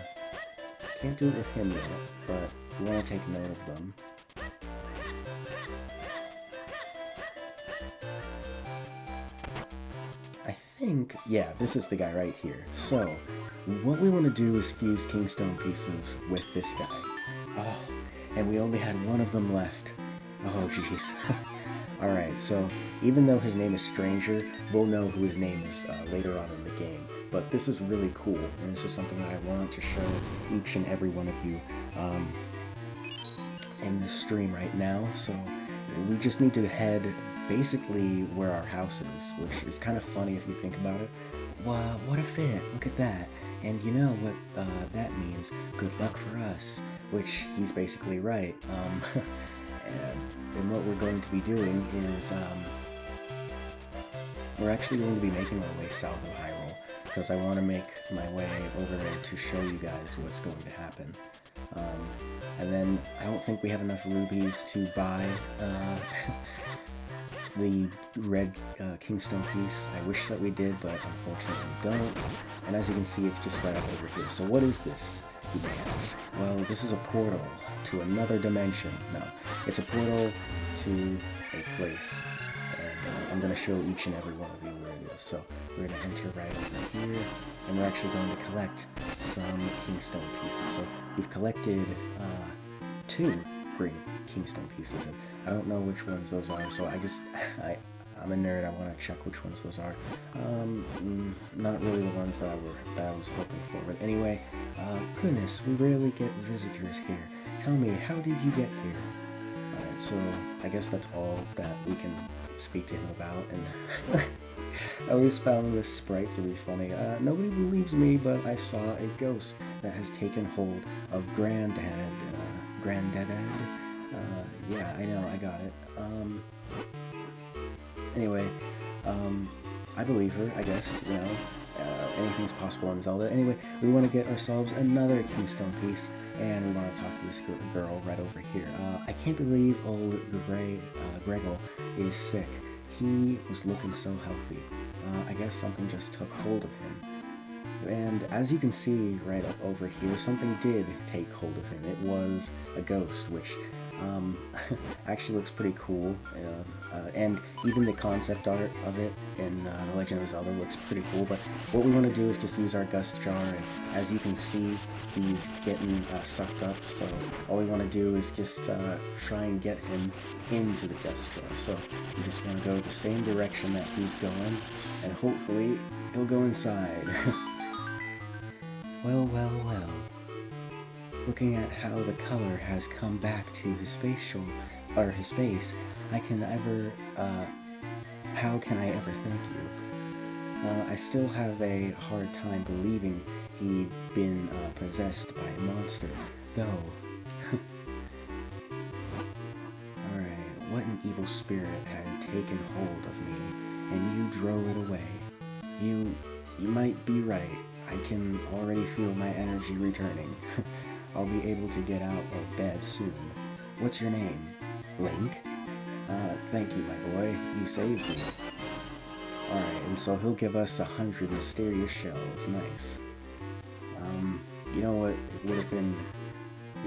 Can't do it with him yet, but we want to take note of them. I think, yeah, this is the guy right here. So, what we want to do is fuse Kingstone pieces with this guy. Oh, and we only had one of them left. Oh, jeez. Alright, so even though his name is Stranger, we'll know who his name is later on in the game. But this is really cool, and this is something that I want to show each and every one of you in this stream right now. So we just need to head basically where our house is, which is kind of funny if you think about it. Wow, what a fit, look at that. And you know what that means, good luck for us, which he's basically right. And what we're going to be doing is we're actually going to be making our way south of Hyrule, because I want to make my way over there to show you guys what's going to happen. And then I don't think we have enough rubies to buy the red Kingstone piece. I wish that we did, but unfortunately we don't. And as you can see, it's just right up over here. So what is this? you may ask. Well, this is a portal to another dimension. No, it's a portal to a place. And I'm going to show each and every one of you where it is. So we're going to enter right over here, and we're actually going to collect some kingstone pieces. So we've collected 2 green kingstone pieces, and I don't know which ones those are, so I'm a nerd. I want to check which ones those are. Not really the ones that I was hoping for. But anyway, goodness, we rarely get visitors here. Tell me, how did you get here? Alright, so I guess that's all that we can speak to him about. And I always found this sprite to be funny. Nobody believes me, but I saw a ghost that has taken hold of Granddad. Yeah, I know, I got it. Anyway, I believe her, I guess, you know, anything's possible in Zelda. Anyway, we want to get ourselves another kingstone piece, and we want to talk to this girl right over here. I can't believe old Gregor is sick. He was looking so healthy. I guess something just took hold of him. And as you can see right up over here, something did take hold of him. It was a ghost, which actually looks pretty cool, and even the concept art of it in The Legend of Zelda looks pretty cool. But what we want to do is just use our gust jar, and as you can see, he's getting sucked up, so all we want to do is just try and get him into the gust jar. So we just want to go the same direction that he's going, and hopefully he'll go inside. Well, well, well. Looking at how the color has come back to his face, how can I ever thank you? I still have a hard time believing he'd been possessed by a monster, though. Alright, what an evil spirit had taken hold of me, and you drove it away. You might be right. I can already feel my energy returning. I'll be able to get out of bed soon. What's your name? Link? Thank you, my boy. You saved me. Alright, and so he'll give us 100 mysterious shells. Nice. You know what? It would have been...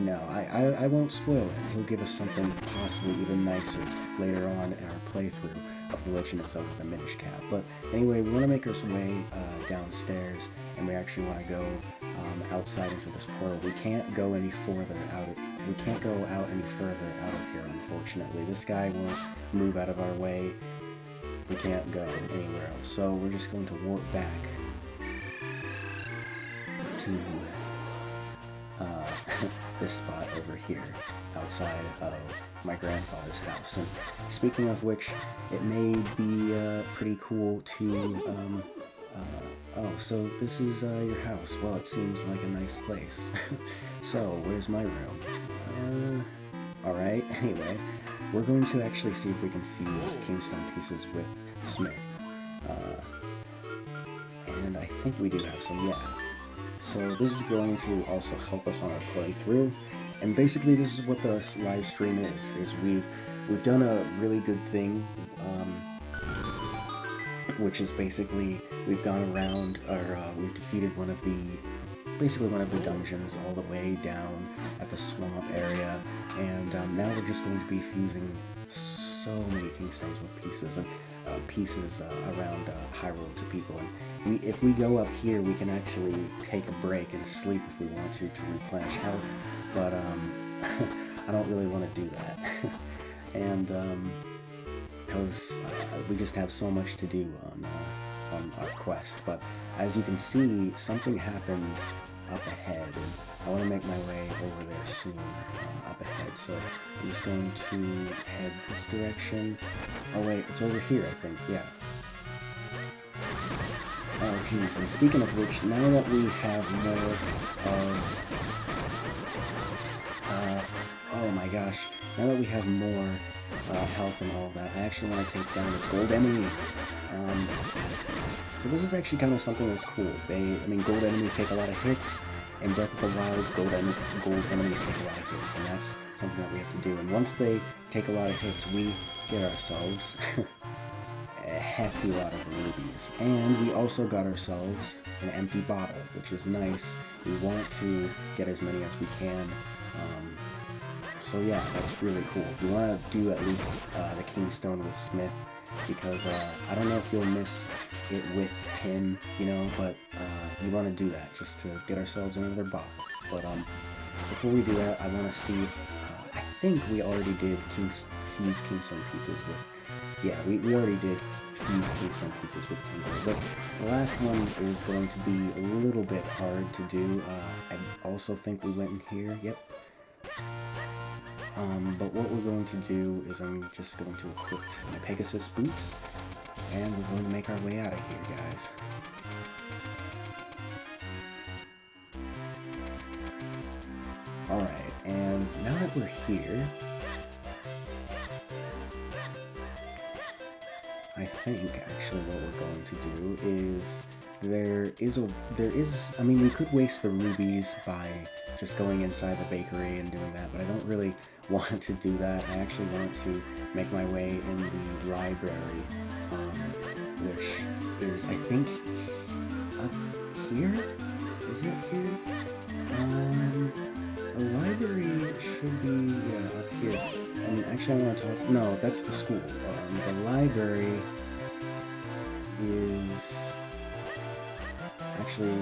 No, I won't spoil it. He'll give us something possibly even nicer later on in our playthrough of The Legend of Zelda the Minishcap. But anyway, we want to make our way downstairs, and we actually want to go outside into this portal. We can't go any further out. We can't go out any further out of here, unfortunately. This guy won't move out of our way. We can't go anywhere else. So we're just going to warp back to this spot over here, outside of my grandfather's house. And speaking of which, it may be pretty cool to oh, so this is your house. Well, it seems like a nice place. So, where's my room? Alright, anyway, we're going to actually see if we can fuse kingstone pieces with Smith. And I think we do have some, yeah. So this is going to also help us on our playthrough. And basically this is what the live stream is we've done a really good thing, which is basically we've gone around, or we've defeated one of the dungeons all the way down at the swamp area, and now we're just going to be fusing so many kingstones with pieces and pieces around Hyrule to people. And if we go up here, we can actually take a break and sleep if we want to replenish health, but I don't really want to do that. And because we just have so much to do on our quest. But as you can see, something happened up ahead, and I want to make my way over there soon, up ahead. So I'm just going to head this direction. Oh wait, it's over here, I think, yeah. Oh geez, and speaking of which, now that we have more of... oh my gosh, now that we have more health and all of that, I actually want to take down this gold enemy. So this is actually kind of something that's cool. Gold enemies take a lot of hits. In Breath of the Wild, gold enemies take a lot of hits, and that's something that we have to do. And once they take a lot of hits, we get ourselves a hefty lot of rubies. And we also got ourselves an empty bottle, which is nice. We want to get as many as we can. So yeah, that's really cool. You want to do at least the Kingstone with Smith, because I don't know if you'll miss it with him, you know, but you want to do that just to get ourselves another bottle. But before we do that, I want to see if I think we already did fuse Kingstone pieces with. Yeah, we already did fuse Kingstone pieces with Tingle, but the last one is going to be a little bit hard to do. I also think we went in here. Yep. But what we're going to do is I'm just going to equip my Pegasus boots, and we're going to make our way out of here, guys. Alright, and now that we're here, I think actually what we're going to do is I mean, we could waste the rubies by just going inside the bakery and doing that, but I don't really want to do that. I actually want to make my way in the library, which is, I think, up here? Is it here? The library should be, yeah, up here. And actually I want to talk, no, that's the school. The library is, actually,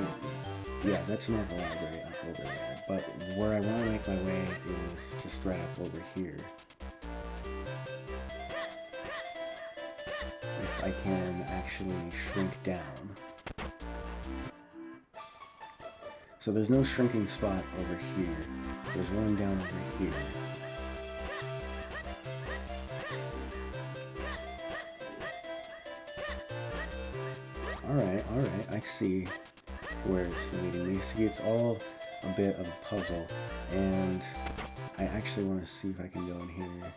yeah, that's not the library up over there. But where I want to make my way is just right up over here. If I can actually shrink down. So there's no shrinking spot over here. There's one down over here. Alright, I see where it's leading me. See, it's all a bit of a puzzle, and I actually want to see if I can go in here.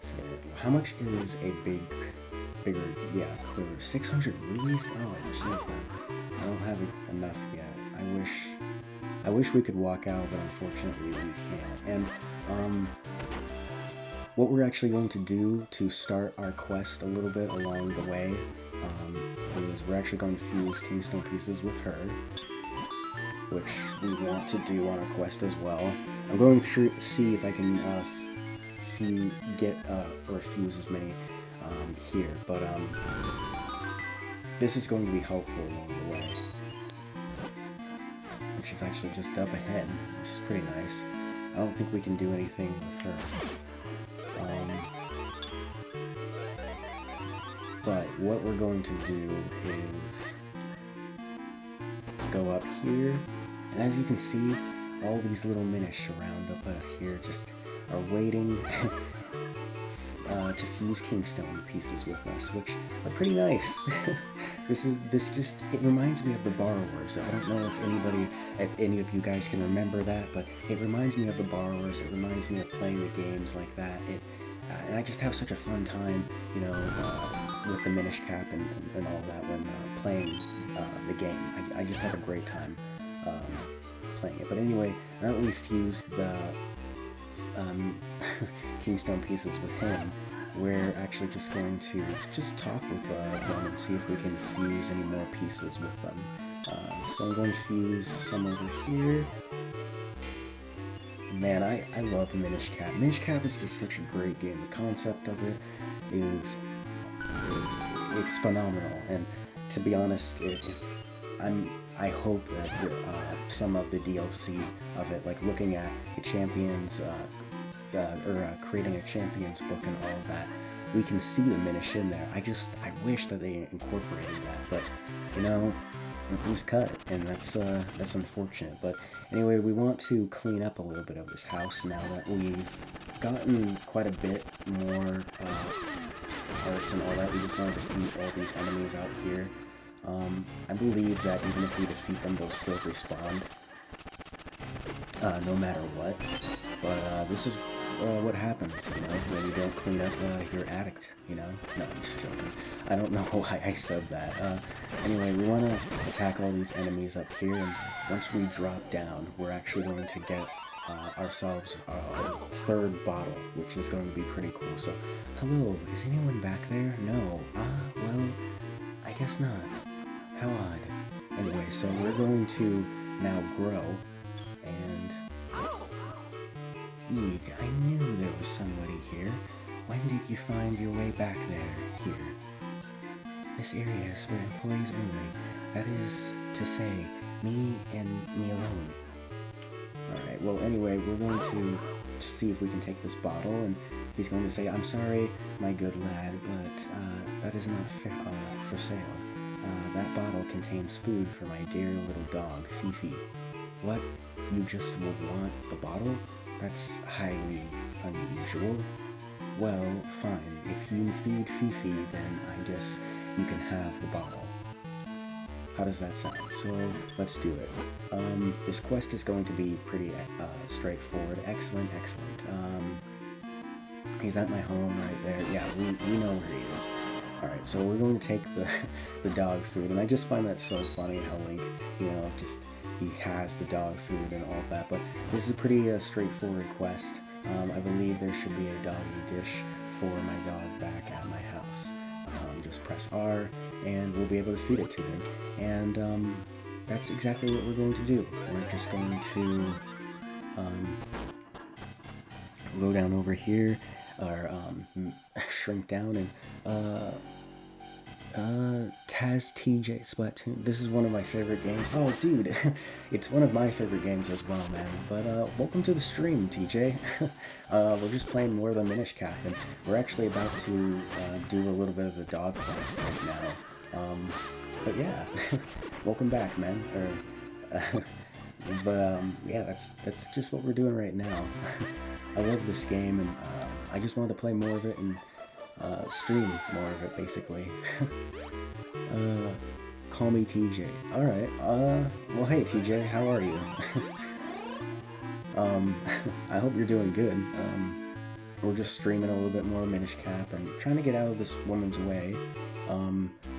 See, how much is a bigger, yeah, quiver? 600 rubies? Oh, jeez, man. I don't have enough yet. I wish we could walk out, but unfortunately we can't. And, what we're actually going to do to start our quest a little bit along the way, is we're actually going to fuse Kingstone pieces with her, which we want to do on our quest as well. I'm going to see if I can fuse as many here, but this is going to be helpful along the way, which is actually just up ahead, which is pretty nice. I don't think we can do anything with her. But what we're going to do is go up here, and as you can see, all these little Minish around up here just are waiting to fuse Kingstone pieces with us, which are pretty nice. It reminds me of the Borrowers. I don't know if any of you guys can remember that, but it reminds me of the Borrowers. It reminds me of playing the games like that. And I just have such a fun time, you know, with the Minishcap and all that when playing the game. I just have a great time playing it. But anyway, now that we've fused the Kingstone pieces with him, we're actually just going to talk with them and see if we can fuse any more pieces with them. So I'm going to fuse some over here. Man, I love Minishcap. Minishcap is just such a great game. The concept of it is it's phenomenal. And to be honest, I hope that some of the DLC of it, like looking at the champions, creating a champions book and all of that, we can see the Minish in there. I wish that they incorporated that, but you know, it was cut, and that's unfortunate. But anyway, we want to clean up a little bit of this house now that we've gotten quite a bit more hearts and all that. We just want to defeat all these enemies out here. I believe that even if we defeat them, they'll still respawn, no matter what. But this is what happens, you know, when you don't clean up your attic, you know? No, I'm just joking. I don't know why I said that. Anyway, we want to attack all these enemies up here, and once we drop down, we're actually going to get ourselves our third bottle, which is going to be pretty cool. So, hello, is anyone back there? No. Well, I guess not. How odd. Anyway, so we're going to now grow, and eek, I knew there was somebody here. When did you find your way back there? Here. This area is for employees only. That is to say, me and me alone. Alright, well anyway, we're going to see if we can take this bottle, and he's going to say, I'm sorry, my good lad, but that is not for sale. That bottle contains food for my dear little dog, Fifi. What? You just would want the bottle? That's highly unusual. Well, fine. If you feed Fifi, then I guess you can have the bottle. How does that sound? So, let's do it. This quest is going to be pretty straightforward. Excellent, excellent. He's at my home right there. Yeah, we know where he is. Alright, so we're going to take the dog food, and I just find that so funny how Link, you know, just, he has the dog food and all of that, but this is a pretty straightforward quest. I believe there should be a doggy dish for my dog back at my house. Just press R, and we'll be able to feed it to him, and that's exactly what we're going to do. We're just going to go down over here, or shrink down, and Taz TJ Splatoon. This is one of my favorite games. Oh, dude, it's one of my favorite games as well, man. But welcome to the stream, TJ. We're just playing more of the Minishcap, and we're actually about to do a little bit of the dog quest right now. But yeah, welcome back, man. Yeah, that's just what we're doing right now. I love this game, and I just wanted to play more of it and stream more of it, basically. Call me TJ. Alright, well hey TJ, how are you? I hope you're doing good. We're just streaming a little bit more Minishcap and trying to get out of this woman's way.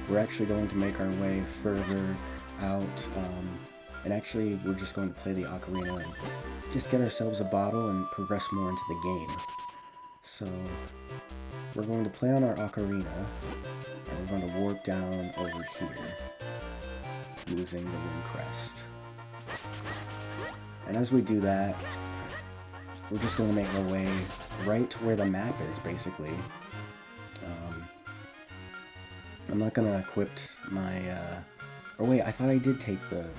We're actually going to make our way further out, and actually we're just going to play the Ocarina and just get ourselves a bottle and progress more into the game. So, we're going to play on our Ocarina, and we're going to warp down over here, using the Wind Crest. And as we do that, we're just going to make our way right to where the map is, basically. I'm not going to equip my, or wait, I thought I did take the,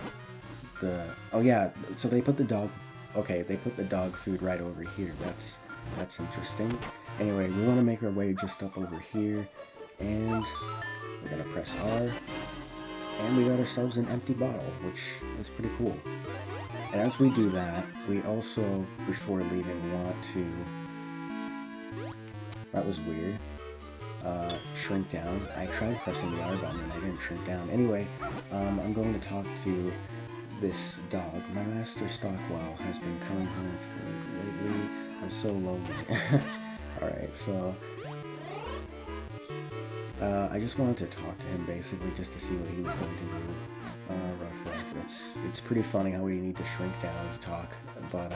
oh yeah, so they put the dog, okay, they put the dog food right over here. That's interesting. Anyway, we want to make our way just up over here, and we're going to press R, and we got ourselves an empty bottle, which is pretty cool. And as we do that, we also, before leaving, want to, that was weird, shrink down. I tried pressing the R button and I didn't shrink down. Anyway, I'm going to talk to this dog. My master Stockwell has been coming home for lately. I'm so lonely. Alright, so I just wanted to talk to him, basically, just to see what he was going to do. Rough. It's pretty funny how we need to shrink down to talk, but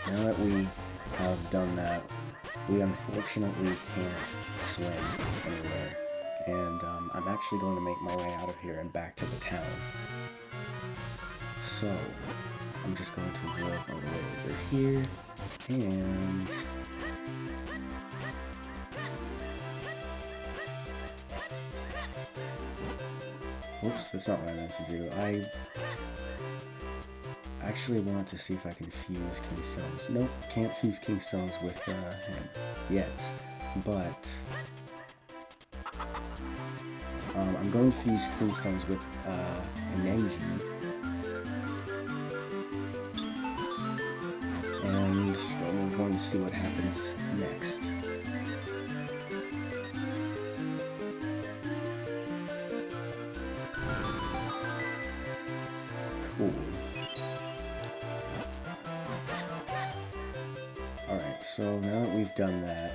now that we have done that, we unfortunately can't swim anywhere, and I'm actually going to make my way out of here and back to the town. So, I'm just going to warp all the way over here, and whoops, that's not what I meant to do. I actually want to see if I can fuse Kingstones. Nope, can't fuse Kingstones with him yet, but I'm going to fuse Kingstones with Enenji, and we're going to see what happens next. Cool. Alright, so now that we've done that,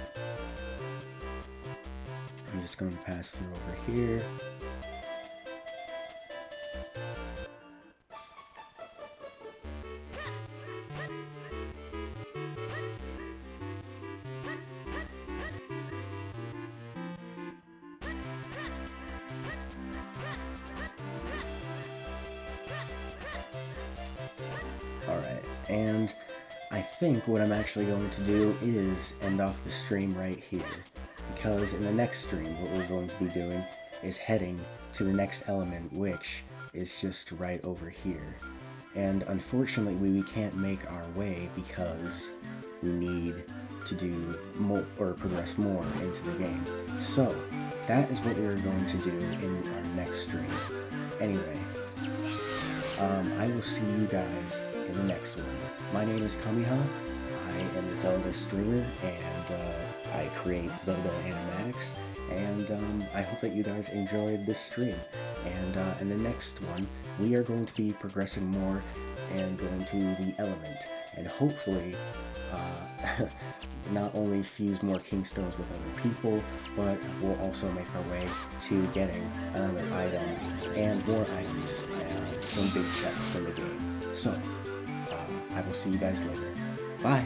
I'm just going to pass through over here. And I think what I'm actually going to do is end off the stream right here, because in the next stream what we're going to be doing is heading to the next element, which is just right over here. And unfortunately we can't make our way because we need to do more, or progress more into the game. So that is what we are going to do in our next stream. Anyway, I will see you guys in the next one. My name is Kameha. I am a Zelda streamer, and I create Zelda animatics. And I hope that you guys enjoyed this stream. And in the next one, we are going to be progressing more and going to the element, and hopefully not only fuse more Kingstones with other people, but we'll also make our way to getting another item and more items from big chests in the game. So, I will see you guys later. Bye!